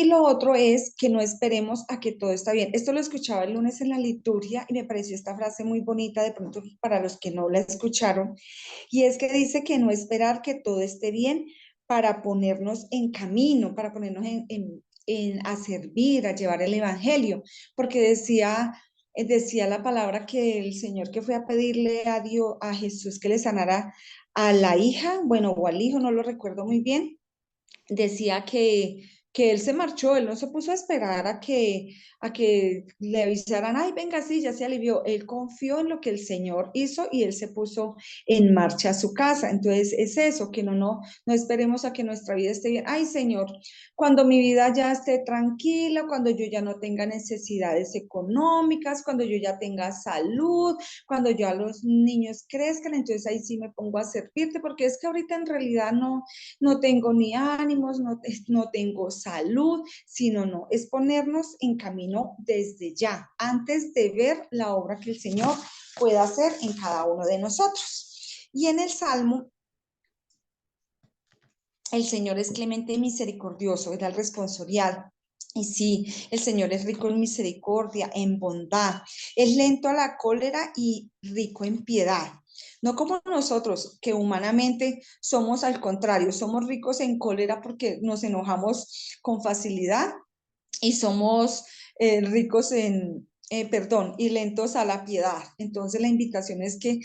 lo otro es que no esperemos a que todo está bien. Esto lo escuchaba el lunes en la liturgia y me pareció esta frase muy bonita, de pronto para los que no la escucharon, y es que dice que no esperar que todo esté bien para ponernos en camino, para ponernos a servir, a llevar el evangelio, porque decía la palabra que el Señor que fue a pedirle a Dios, a Jesús que le sanara a la hija, bueno, o al hijo, no lo recuerdo muy bien, decía que él se marchó, él no se puso a esperar a que le avisaran, ay, venga, sí, ya se alivió. Él confió en lo que el Señor hizo y él se puso en marcha a su casa. Entonces es eso, que no esperemos a que nuestra vida esté bien. Ay, Señor, cuando mi vida ya esté tranquila, cuando yo ya no tenga necesidades económicas, cuando yo ya tenga salud, cuando ya los niños crezcan, entonces ahí sí me pongo a servirte, porque es que ahorita en realidad no tengo ni ánimos, no tengo salud, sino no, es ponernos en camino desde ya, antes de ver la obra que el Señor pueda hacer en cada uno de nosotros. Y en el Salmo, el Señor es clemente y misericordioso, era el responsorial. Y sí, el Señor es rico en misericordia, en bondad, es lento a la cólera y rico en piedad. No como nosotros, que humanamente somos al contrario, somos ricos en cólera porque nos enojamos con facilidad y somos ricos y lentos a la piedad. Entonces la invitación es que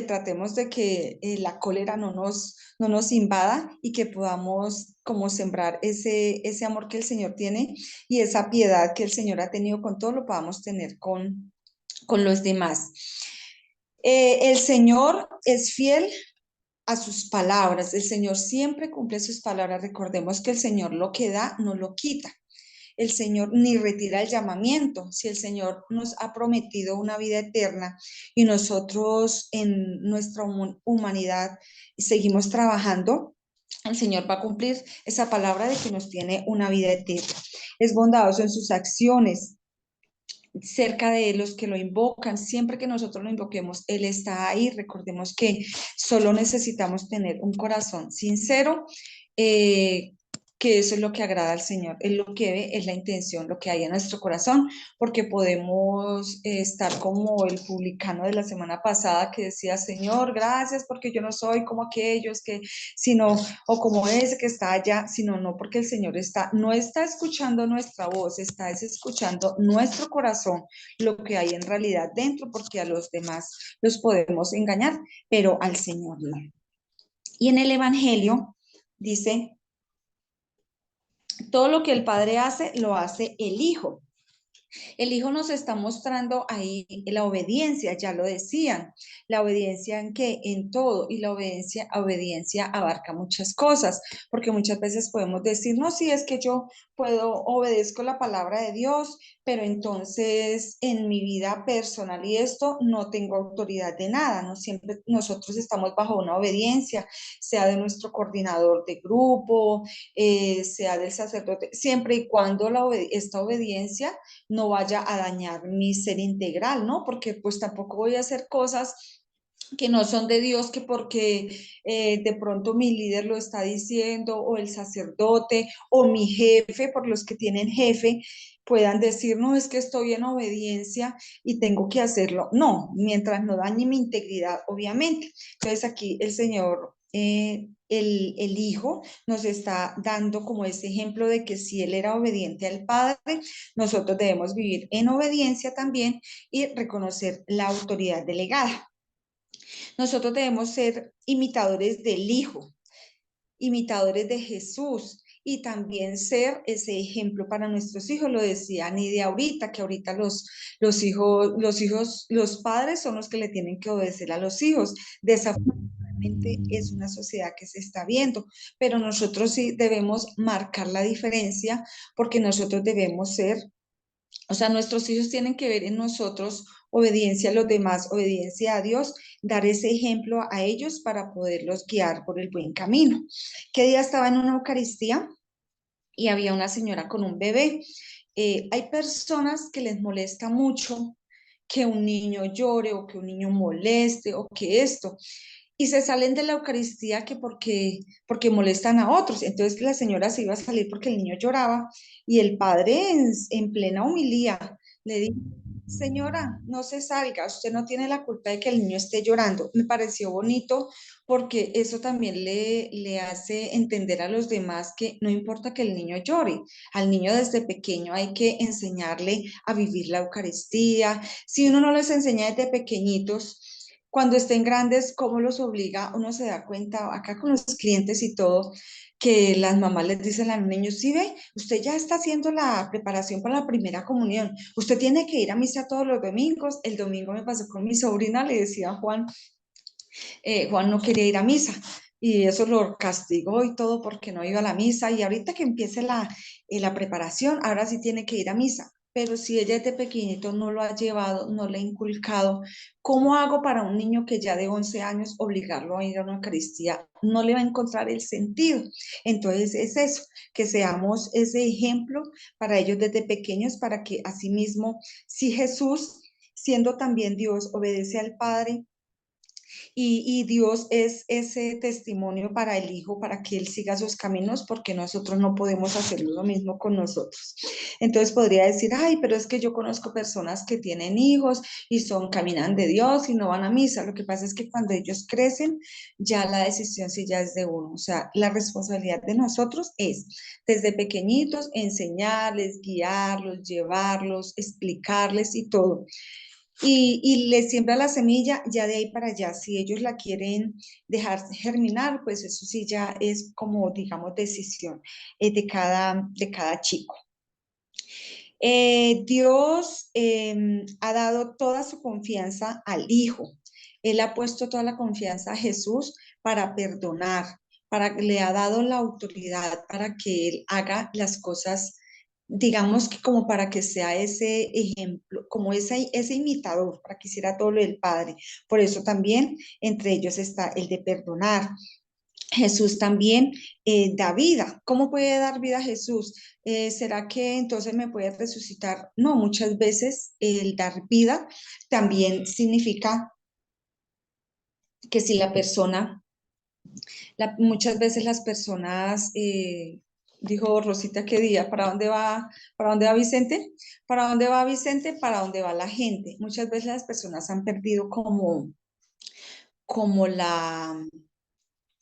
tratemos de que la cólera no nos invada y que podamos como sembrar ese amor que el Señor tiene y esa piedad que el Señor ha tenido con todo, lo podamos tener con los demás. El Señor es fiel a sus palabras. El Señor siempre cumple sus palabras. Recordemos que el Señor lo que da, no lo quita. El Señor ni retira el llamamiento. Si el Señor nos ha prometido una vida eterna y nosotros en nuestra humanidad seguimos trabajando, el Señor va a cumplir esa palabra de que nos tiene una vida eterna. Es bondadoso en sus acciones, cerca de los que lo invocan. Siempre que nosotros lo invoquemos, Él está ahí. Recordemos que solo necesitamos tener un corazón sincero, que eso es lo que agrada al Señor. Él lo que ve es la intención, lo que hay en nuestro corazón, porque podemos estar como el publicano de la semana pasada que decía, Señor, gracias porque yo no soy como aquellos que, sino, o como ese que está allá, sino no, porque el Señor no está escuchando nuestra voz, está escuchando nuestro corazón, lo que hay en realidad dentro, porque a los demás los podemos engañar, pero al Señor no. Y en el Evangelio dice, todo lo que el Padre hace, lo hace el Hijo. El Hijo nos está mostrando ahí la obediencia, ya lo decían, la obediencia en qué, en todo, y la obediencia abarca muchas cosas, porque muchas veces podemos decir, no, si es que yo obedezco la palabra de Dios, pero entonces en mi vida personal y esto no tengo autoridad de nada, no siempre nosotros estamos bajo una obediencia, sea de nuestro coordinador de grupo, sea del sacerdote, siempre y cuando esta obediencia no vaya a dañar mi ser integral, ¿no? Porque pues tampoco voy a hacer cosas que no son de Dios, que porque de pronto mi líder lo está diciendo, o el sacerdote, o mi jefe, por los que tienen jefe, puedan decir, no, es que estoy en obediencia y tengo que hacerlo. No, mientras no dañe mi integridad, obviamente. Entonces aquí el Señor, el Hijo, nos está dando como ese ejemplo de que si Él era obediente al Padre, nosotros debemos vivir en obediencia también y reconocer la autoridad delegada. Nosotros debemos ser imitadores del Hijo, imitadores de Jesús, y también ser ese ejemplo para nuestros hijos. Lo decía Nidia ahorita, que ahorita los padres son los que le tienen que obedecer a los hijos. Desafortunadamente es una sociedad que se está viendo, pero nosotros sí debemos marcar la diferencia, porque nosotros debemos ser, o sea, nuestros hijos tienen que ver en nosotros obediencia a los demás, obediencia a Dios, dar ese ejemplo a ellos para poderlos guiar por el buen camino. ¿Qué día estaba en una Eucaristía y había una señora con un bebé? Hay personas que les molesta mucho que un niño llore, o que un niño moleste, o que esto, y se salen de la Eucaristía que porque molestan a otros. Entonces la señora se iba a salir porque el niño lloraba, y el padre en plena homilía le dijo, señora, no se salga, usted no tiene la culpa de que el niño esté llorando. Me pareció bonito, porque eso también le hace entender a los demás que no importa que el niño llore, al niño desde pequeño hay que enseñarle a vivir la Eucaristía. Si uno no les enseña desde pequeñitos, cuando estén grandes, ¿cómo los obliga? Uno se da cuenta acá con los clientes y todo, que las mamás les dicen a los niños, sí ve, usted ya está haciendo la preparación para la primera comunión, usted tiene que ir a misa todos los domingos. El domingo me pasó con mi sobrina, le decía a Juan, Juan no quería ir a misa, y eso lo castigó y todo porque no iba a la misa, y ahorita que empiece la preparación, ahora sí tiene que ir a misa. Pero si ella desde pequeñito no lo ha llevado, no le ha inculcado, ¿cómo hago para un niño que ya de 11 años obligarlo a ir a una Eucaristía? No le va a encontrar el sentido. Entonces es eso, que seamos ese ejemplo para ellos desde pequeños, para que asimismo, si Jesús, siendo también Dios, obedece al Padre, y Dios es ese testimonio para el Hijo, para que Él siga sus caminos, porque nosotros no podemos hacer lo mismo con nosotros. Entonces podría decir, ay, pero es que yo conozco personas que tienen hijos y caminan de Dios y no van a misa. Lo que pasa es que cuando ellos crecen, ya la decisión sí ya es de uno. O sea, la responsabilidad de nosotros es, desde pequeñitos, enseñarles, guiarlos, llevarlos, explicarles y todo. Y les siembra la semilla, ya de ahí para allá. Si ellos la quieren dejar germinar, pues eso sí ya es como, digamos, decisión de cada chico. Dios ha dado toda su confianza al Hijo. Él ha puesto toda la confianza a Jesús para perdonar, le ha dado la autoridad para que Él haga las cosas, digamos, que como para que sea ese ejemplo, como ese imitador, para que hiciera todo lo del Padre. Por eso también entre ellos está el de perdonar. Jesús también da vida. ¿Cómo puede dar vida Jesús? ¿Será que entonces me puede resucitar? No, muchas veces el dar vida también significa que si la persona, muchas veces las personas, dijo Rosita, ¿qué día? ¿Para dónde va Vicente? ¿Para dónde va Vicente? ¿Para dónde va la gente? Muchas veces las personas han perdido como la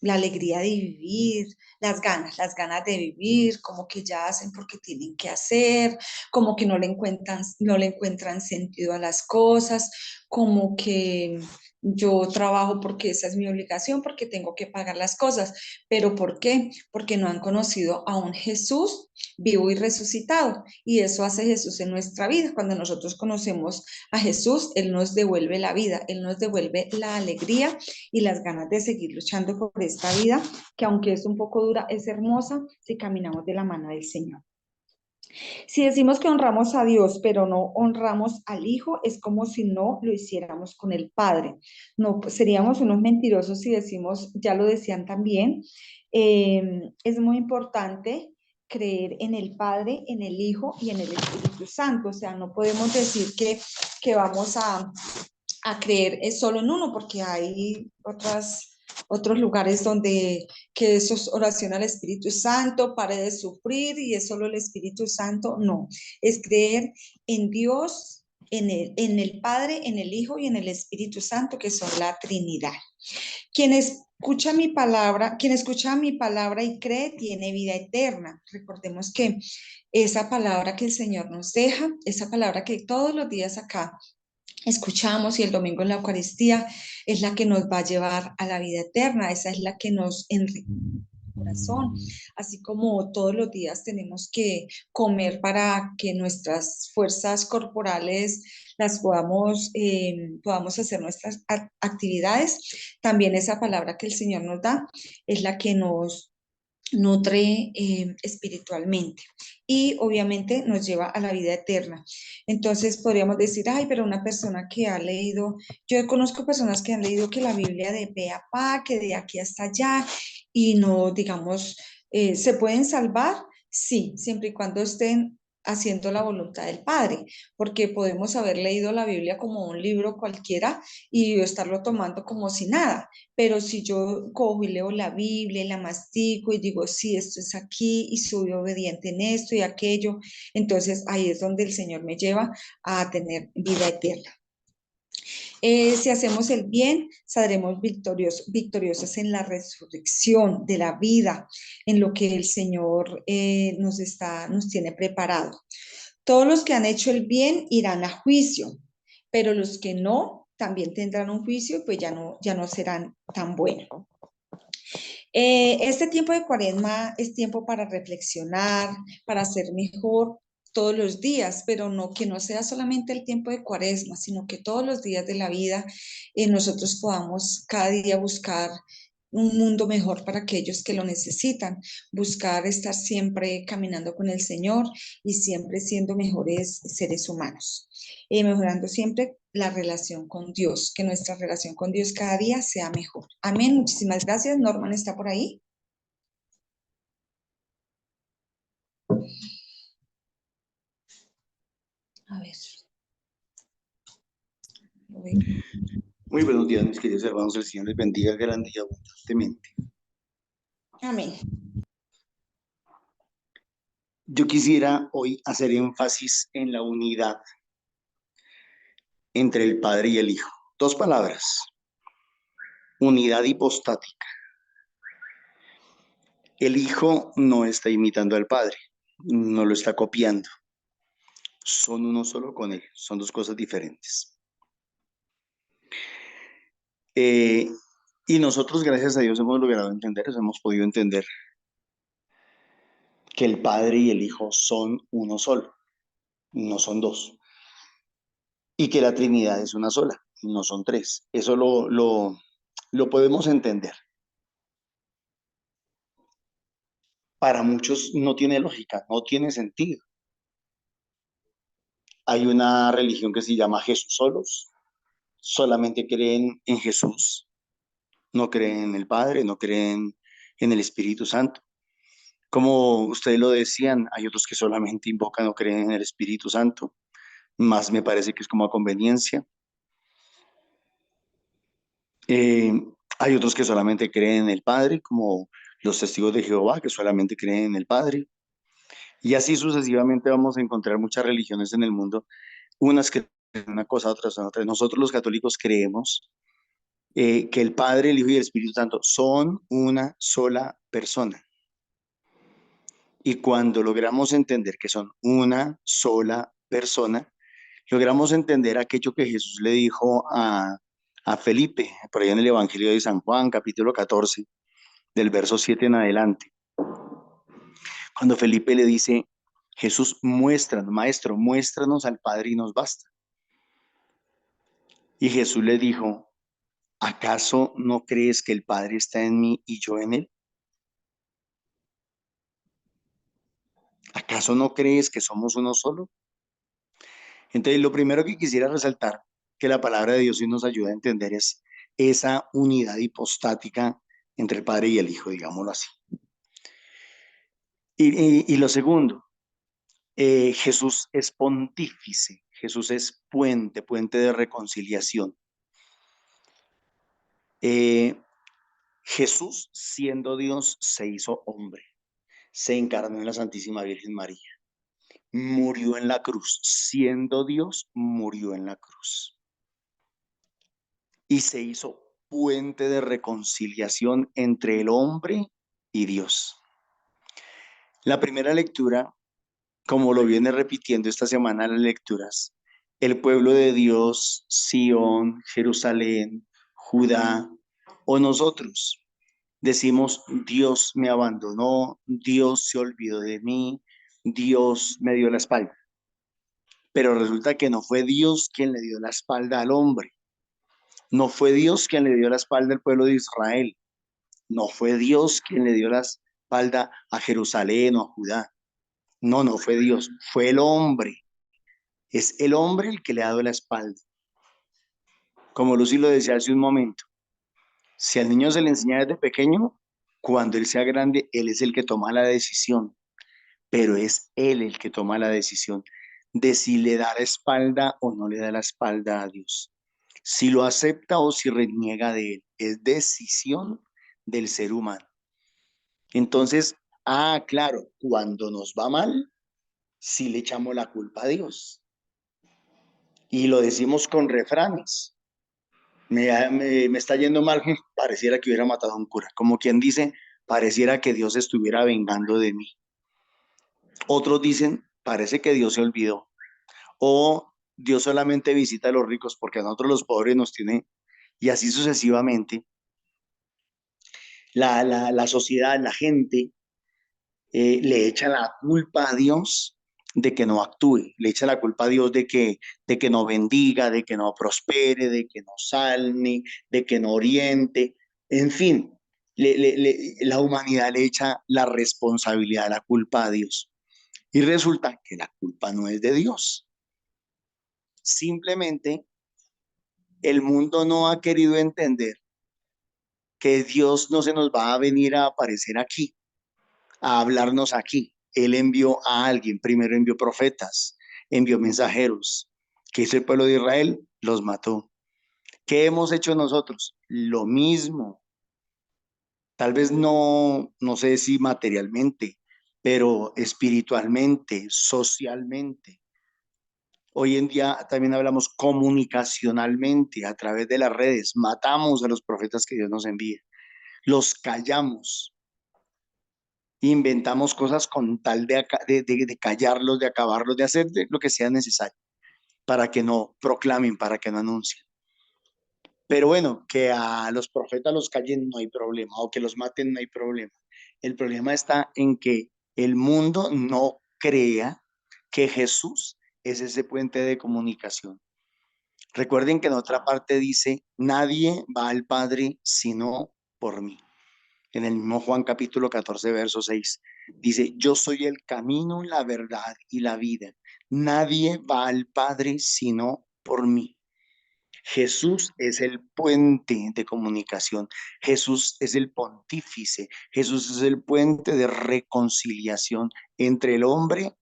alegría de vivir, las ganas de vivir, como que ya hacen porque tienen que hacer, como que no le encuentran sentido a las cosas, como que yo trabajo porque esa es mi obligación, porque tengo que pagar las cosas. ¿Pero por qué? Porque no han conocido a un Jesús vivo y resucitado. Y eso hace Jesús en nuestra vida. Cuando nosotros conocemos a Jesús, Él nos devuelve la vida, Él nos devuelve la alegría y las ganas de seguir luchando por esta vida, que aunque es un poco dura, es hermosa si caminamos de la mano del Señor. Si decimos que honramos a Dios, pero no honramos al Hijo, es como si no lo hiciéramos con el Padre. No, pues, seríamos unos mentirosos si decimos, ya lo decían también, es muy importante creer en el Padre, en el Hijo y en el Espíritu Santo. O sea, no podemos decir que vamos a creer solo en uno, porque hay otros lugares donde que eso es oración al Espíritu Santo, pare de sufrir y es solo el Espíritu Santo. No, es creer en Dios, en el Padre, en el Hijo y en el Espíritu Santo, que son la Trinidad. Quien escucha mi palabra y cree, tiene vida eterna. Recordemos que esa palabra que el Señor nos deja, esa palabra que todos los días acá escuchamos y el domingo en la Eucaristía, es la que nos va a llevar a la vida eterna, esa es la que nos enriquece el corazón, así como todos los días tenemos que comer para que nuestras fuerzas corporales las podamos hacer nuestras actividades. También esa palabra que el Señor nos da es la que nos nutre espiritualmente y obviamente nos lleva a la vida eterna. Entonces podríamos decir, ay, pero una persona que ha leído, yo conozco personas que han leído que la Biblia de pe a pa, que de aquí hasta allá, y no, digamos, ¿se pueden salvar? Sí, siempre y cuando estén haciendo la voluntad del Padre, porque podemos haber leído la Biblia como un libro cualquiera y estarlo tomando como si nada. Pero si yo cojo y leo la Biblia y la mastico y digo, sí, esto es aquí y soy obediente en esto y aquello, entonces ahí es donde el Señor me lleva a tener vida eterna. Si hacemos el bien, saldremos victoriosos en la resurrección de la vida, en lo que el Señor nos tiene preparado. Todos los que han hecho el bien irán a juicio, pero los que no, también tendrán un juicio, pues ya no serán tan buenos. Este tiempo de Cuaresma es tiempo para reflexionar, para ser mejor todos los días, pero no que no sea solamente el tiempo de Cuaresma, sino que todos los días de la vida nosotros podamos cada día buscar un mundo mejor para aquellos que lo necesitan, buscar estar siempre caminando con el Señor y siempre siendo mejores seres humanos, mejorando siempre la relación con Dios, que nuestra relación con Dios cada día sea mejor. Amén, muchísimas gracias. Norman está por ahí. A ver. Muy buenos días, mis queridos hermanos. El Señor les bendiga grande y abundantemente. Amén. Yo quisiera hoy hacer énfasis en la unidad entre el Padre y el Hijo. Dos palabras: unidad hipostática. El Hijo no está imitando al Padre, no lo está copiando. Son uno solo con Él, son dos cosas diferentes. Y nosotros, gracias a Dios, hemos logrado entender, hemos podido entender que el Padre y el Hijo son uno solo, no son dos. Y que la Trinidad es una sola, no son tres. Eso lo podemos entender. Para muchos no tiene lógica, no tiene sentido. Hay una religión que se llama Jesús solos, solamente creen en Jesús, no creen en el Padre, no creen en el Espíritu Santo. Como ustedes lo decían, hay otros que solamente invocan o creen en el Espíritu Santo, más me parece que es como a conveniencia. Hay otros que solamente creen en el Padre, como los testigos de Jehová, que solamente creen en el Padre. Y así sucesivamente vamos a encontrar muchas religiones en el mundo, unas que creen una cosa, otras en otra. Nosotros los católicos creemos que el Padre, el Hijo y el Espíritu Santo son una sola persona. Y cuando logramos entender que son una sola persona, logramos entender aquello que Jesús le dijo a Felipe, por ahí en el Evangelio de San Juan, capítulo 14, del verso 7 en adelante. Cuando Felipe le dice, Jesús, muéstranos, maestro, muéstranos al Padre y nos basta. Y Jesús le dijo, ¿acaso no crees que el Padre está en mí y yo en él? ¿Acaso no crees que somos uno solo? Entonces, lo primero que quisiera resaltar, que la palabra de Dios sí nos ayuda a entender, es esa unidad hipostática entre el Padre y el Hijo, digámoslo así. Y lo segundo, Jesús es pontífice, Jesús es puente de reconciliación. Jesús, siendo Dios, se hizo hombre, se encarnó en la Santísima Virgen María, murió en la cruz, siendo Dios, murió en la cruz. Y se hizo puente de reconciliación entre el hombre y Dios. La primera lectura, como lo viene repitiendo esta semana las lecturas, el pueblo de Dios, Sión, Jerusalén, Judá, o nosotros, decimos, Dios me abandonó, Dios se olvidó de mí, Dios me dio la espalda. Pero resulta que no fue Dios quien le dio la espalda al hombre. No fue Dios quien le dio la espalda al pueblo de Israel. No fue Dios quien le dio la espalda a Jerusalén o a Judá. No, no fue Dios, fue el hombre. Es el hombre el que le ha dado la espalda. Como Lucy lo decía hace un momento, si al niño se le enseña desde pequeño, cuando él sea grande, él es el que toma la decisión, pero es él el que toma la decisión de si le da la espalda o no le da la espalda a Dios, si lo acepta o si reniega de él. Es decisión del ser humano. Entonces, claro, cuando nos va mal, sí le echamos la culpa a Dios. Y lo decimos con refranes. Me está yendo mal, pareciera que hubiera matado a un cura. Como quien dice, pareciera que Dios estuviera vengando de mí. Otros dicen, parece que Dios se olvidó. O Dios solamente visita a los ricos porque a nosotros los pobres nos tiene. Y así sucesivamente. La sociedad, la gente, le echa la culpa a Dios de que no actúe, le echa la culpa a Dios de que no bendiga, de que no prospere, de que no salne, de que no oriente, en fin, la humanidad le echa la responsabilidad, la culpa a Dios. Y resulta que la culpa no es de Dios. Simplemente el mundo no ha querido entender que Dios no se nos va a venir a aparecer aquí, a hablarnos aquí. Él envió a alguien, primero envió profetas, envió mensajeros. ¿Qué hizo el pueblo de Israel? Los mató. ¿Qué hemos hecho nosotros? Lo mismo. Tal vez no sé si materialmente, pero espiritualmente, socialmente. Hoy en día también hablamos comunicacionalmente a través de las redes. Matamos a los profetas que Dios nos envía. Los callamos. Inventamos cosas con tal de callarlos, de acabarlos, de hacer lo que sea necesario para que no proclamen, para que no anuncien. Pero bueno, que a los profetas los callen no hay problema, o que los maten no hay problema. El problema está en que el mundo no crea que Jesús es ese puente de comunicación. Recuerden que en otra parte dice, nadie va al Padre sino por mí. En el mismo Juan capítulo 14, verso 6, dice, yo soy el camino, la verdad y la vida. Nadie va al Padre sino por mí. Jesús es el puente de comunicación. Jesús es el pontífice. Jesús es el puente de reconciliación entre el hombre,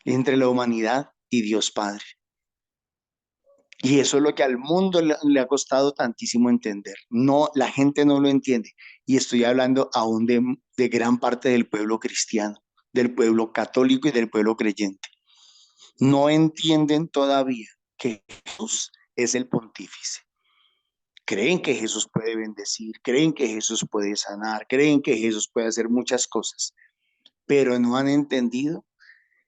entre la humanidad y Dios Padre. Y eso es lo que al mundo le ha costado tantísimo entender. No, la gente no lo entiende. Y estoy hablando aún de gran parte del pueblo cristiano, del pueblo católico y del pueblo creyente. No entienden todavía que Jesús es el pontífice. Creen que Jesús puede bendecir, creen que Jesús puede sanar, creen que Jesús puede hacer muchas cosas, pero no han entendido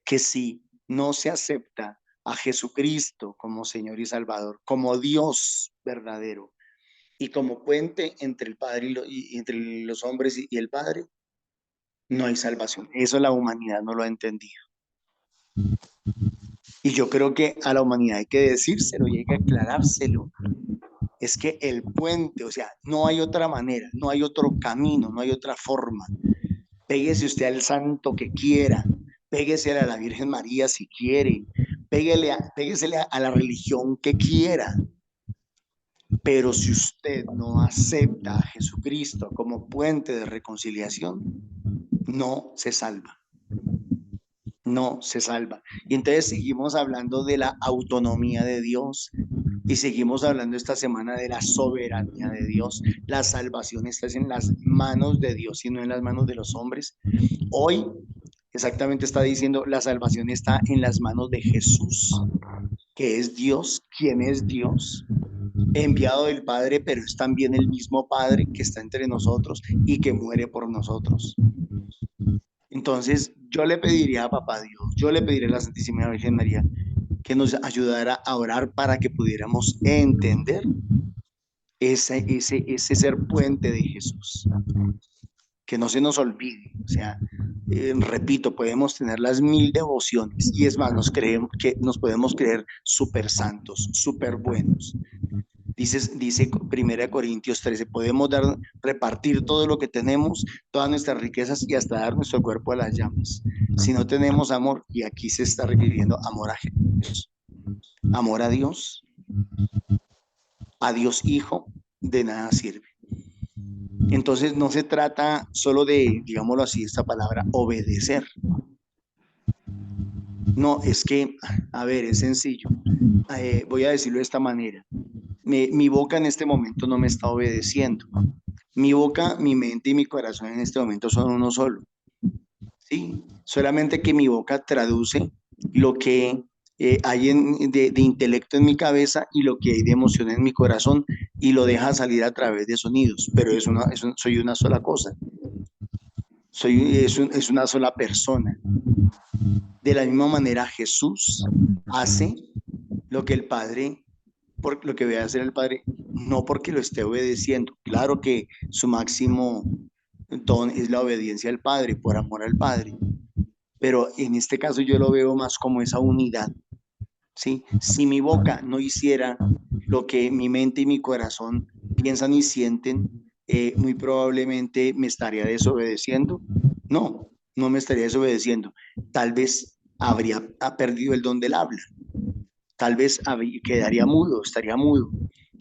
que si no se acepta a Jesucristo como Señor y Salvador, como Dios verdadero y como puente entre el Padre y entre los hombres y el Padre, no hay salvación. Eso la humanidad no lo ha entendido. Y yo creo que a la humanidad hay que decírselo y hay que aclarárselo. Es que el puente, o sea, no hay otra manera, no hay otro camino, no hay otra forma. Péguese usted al santo que quiera, péguese a la Virgen María si quiere, péguesele a la religión que quiera. Pero si usted no acepta a Jesucristo como puente de reconciliación, no se salva. No se salva. Y entonces seguimos hablando de la autonomía de Dios y seguimos hablando esta semana de la soberanía de Dios. La salvación está en las manos de Dios y no en las manos de los hombres. Hoy exactamente está diciendo, la salvación está en las manos de Jesús, que es Dios, quien es Dios, enviado del Padre, pero es también el mismo Padre que está entre nosotros y que muere por nosotros. Entonces, yo le pediría a Papá Dios, yo le pediría a la Santísima Virgen María que nos ayudara a orar para que pudiéramos entender ese ser puente de Jesús. Que no se nos olvide, o sea, repito, podemos tener las 1000 devociones y es más, nos podemos creer súper santos, súper buenos. Dice 1 Corintios 13, podemos repartir todo lo que tenemos, todas nuestras riquezas y hasta dar nuestro cuerpo a las llamas. Si no tenemos amor, y aquí se está refiriendo amor a Jesús, amor a Dios Hijo, de nada sirve. Entonces no se trata solo de, digámoslo así, esta palabra, obedecer. No, es que, a ver, es sencillo. Voy a decirlo de esta manera. Mi boca en este momento no me está obedeciendo. Mi boca, mi mente y mi corazón en este momento son uno solo. ¿Sí? Solamente que mi boca traduce lo que hay de intelecto en mi cabeza y lo que hay de emoción en mi corazón y lo deja salir a través de sonidos, pero soy una sola cosa. Es una sola persona. De la misma manera, Jesús hace lo que el Padre, por lo que ve hacer el Padre, no porque lo esté obedeciendo. Claro que su máximo don es la obediencia al Padre, por amor al Padre. Pero en este caso yo lo veo más como esa unidad, ¿sí? Si mi boca no hiciera lo que mi mente y mi corazón piensan y sienten, muy probablemente me estaría desobedeciendo. No me estaría desobedeciendo. Tal vez habría perdido el don del habla. Tal vez quedaría mudo, estaría mudo.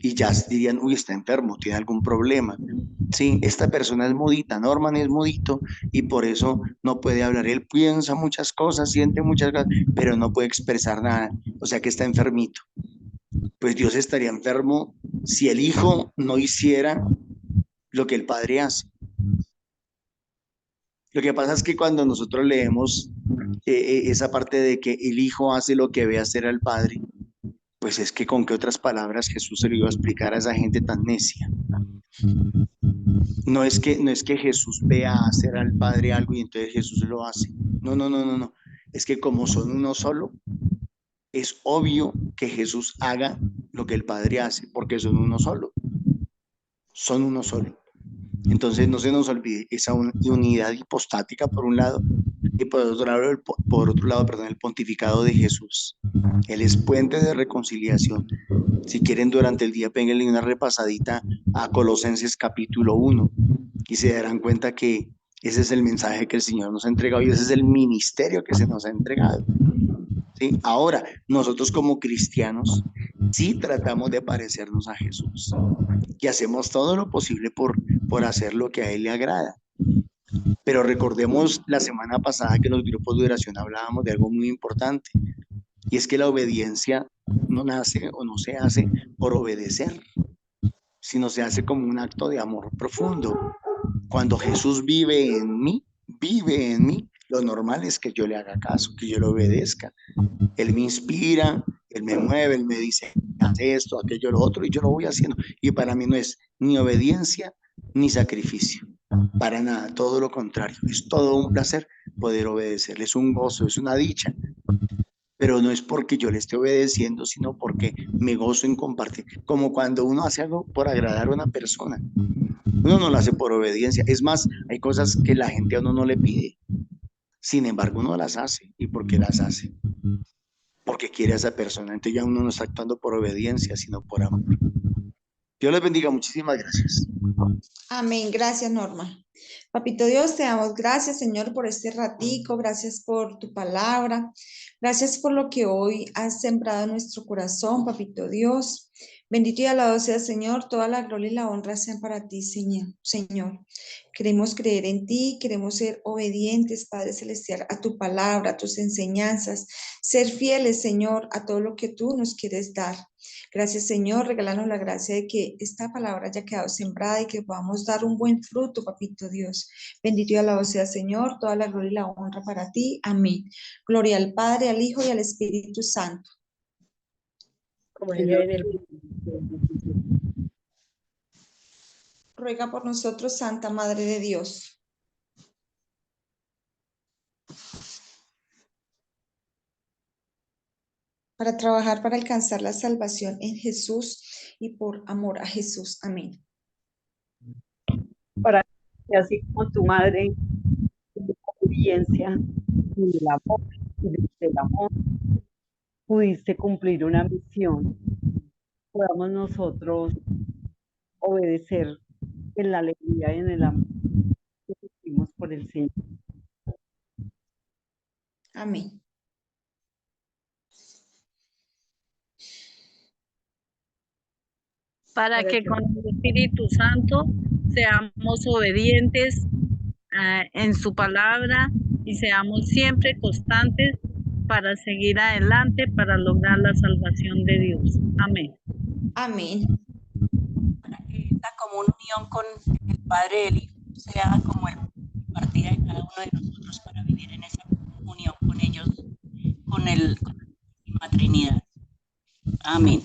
Y ya dirían, uy, está enfermo, tiene algún problema. Sí, esta persona es mudita, Norman es mudito y por eso no puede hablar. Él piensa muchas cosas, siente muchas cosas, pero no puede expresar nada. O sea que está enfermito. Pues Dios estaría enfermo si el Hijo no hiciera lo que el Padre hace. Lo que pasa es que cuando nosotros leemos esa parte de que el Hijo hace lo que ve hacer al Padre, pues es que con qué otras palabras Jesús se lo iba a explicar a esa gente tan necia. No es que Jesús vea hacer al Padre algo y entonces Jesús lo hace. No. Es que como son uno solo, es obvio que Jesús haga lo que el Padre hace, porque son uno solo. Son uno solo. Entonces no se nos olvide esa unidad hipostática por un lado y por otro lado, el pontificado de Jesús. Él es puente de reconciliación. Si quieren durante el día, péguenle una repasadita a Colosenses capítulo 1 y se darán cuenta que ese es el mensaje que el Señor nos ha entregado y ese es el ministerio que se nos ha entregado. ¿Sí? Ahora, nosotros como cristianos sí tratamos de parecernos a Jesús y hacemos todo lo posible por hacer lo que a Él le agrada. Pero recordemos la semana pasada que en los grupos de oración hablábamos de algo muy importante y es que la obediencia no nace o no se hace por obedecer, sino se hace como un acto de amor profundo. Cuando Jesús vive en mí, lo normal es que yo le haga caso, que yo le obedezca. Él me inspira, Él me mueve, Él me dice, haz esto, aquello, lo otro, y yo lo voy haciendo. Y para mí no es ni obediencia ni sacrificio, para nada, todo lo contrario. Es todo un placer poder obedecerle, es un gozo, es una dicha. pero no es porque yo le esté obedeciendo, sino porque me gozo en compartir. Como cuando uno hace algo por agradar a una persona. Uno no lo hace por obediencia. Es más, hay cosas que la gente a uno no le pide. Sin embargo, uno las hace. ¿Y por qué las hace? Porque quiere a esa persona. Entonces ya uno no está actuando por obediencia, sino por amor. Dios les bendiga. Muchísimas gracias. Amén. Gracias, Norma. Papito Dios, te damos gracias, Señor, por este ratico. Gracias por tu palabra. Gracias por lo que hoy has sembrado en nuestro corazón, Papito Dios. Bendito y alabado sea, Señor. Toda la gloria y la honra sean para ti, Señor. Queremos creer en ti, queremos ser obedientes, Padre Celestial, a tu palabra, a tus enseñanzas. Ser fieles, Señor, a todo lo que tú nos quieres dar. Gracias, Señor, regálanos la gracia de que esta palabra haya quedado sembrada y que podamos dar un buen fruto, Papito Dios. Bendito y alabado sea, Señor, toda la gloria y la honra para ti. Amén. Gloria al Padre, al Hijo y al Espíritu Santo. Como Señor, era en el Ruega por nosotros, Santa Madre de Dios. Para trabajar para alcanzar la salvación en Jesús y por amor a Jesús. Amén. Para que así como tu madre, en la obediencia, en el amor, y desde el amor, pudiste cumplir una misión, podamos nosotros obedecer en la alegría y en el amor que sentimos por el Señor. Amén. Para que con el Espíritu Santo seamos obedientes en su palabra y seamos siempre constantes para seguir adelante, para lograr la salvación de Dios. Amén. Amén. Para que esta común unión con el Padre y el Hijo sea como el partida de cada uno de nosotros para vivir en esa unión con ellos, con la Santísima Trinidad. Amén.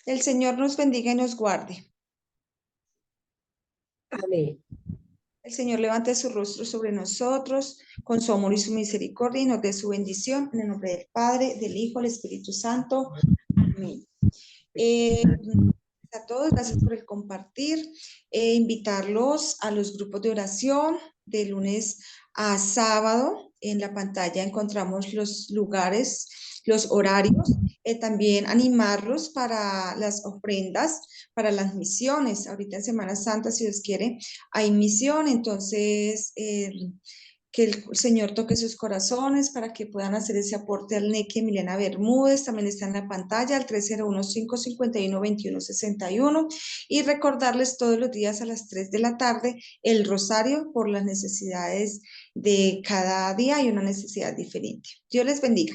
El Señor nos bendiga y nos guarde. Amén. El Señor levante su rostro sobre nosotros con su amor y su misericordia y nos dé su bendición en el nombre del Padre, del Hijo, del Espíritu Santo. Amén. A todos, gracias por el compartir. Invitarlos a los grupos de oración de lunes a sábado. En la pantalla encontramos los lugares, los horarios. También animarlos para las ofrendas, para las misiones. Ahorita en Semana Santa, si Dios quiere, hay misión. Entonces, que el Señor toque sus corazones para que puedan hacer ese aporte al NEC Emiliana Bermúdez, también está en la pantalla, al 301-551-2161, y recordarles todos los días a las 3 de la tarde el rosario por las necesidades de cada día y una necesidad diferente. Dios les bendiga.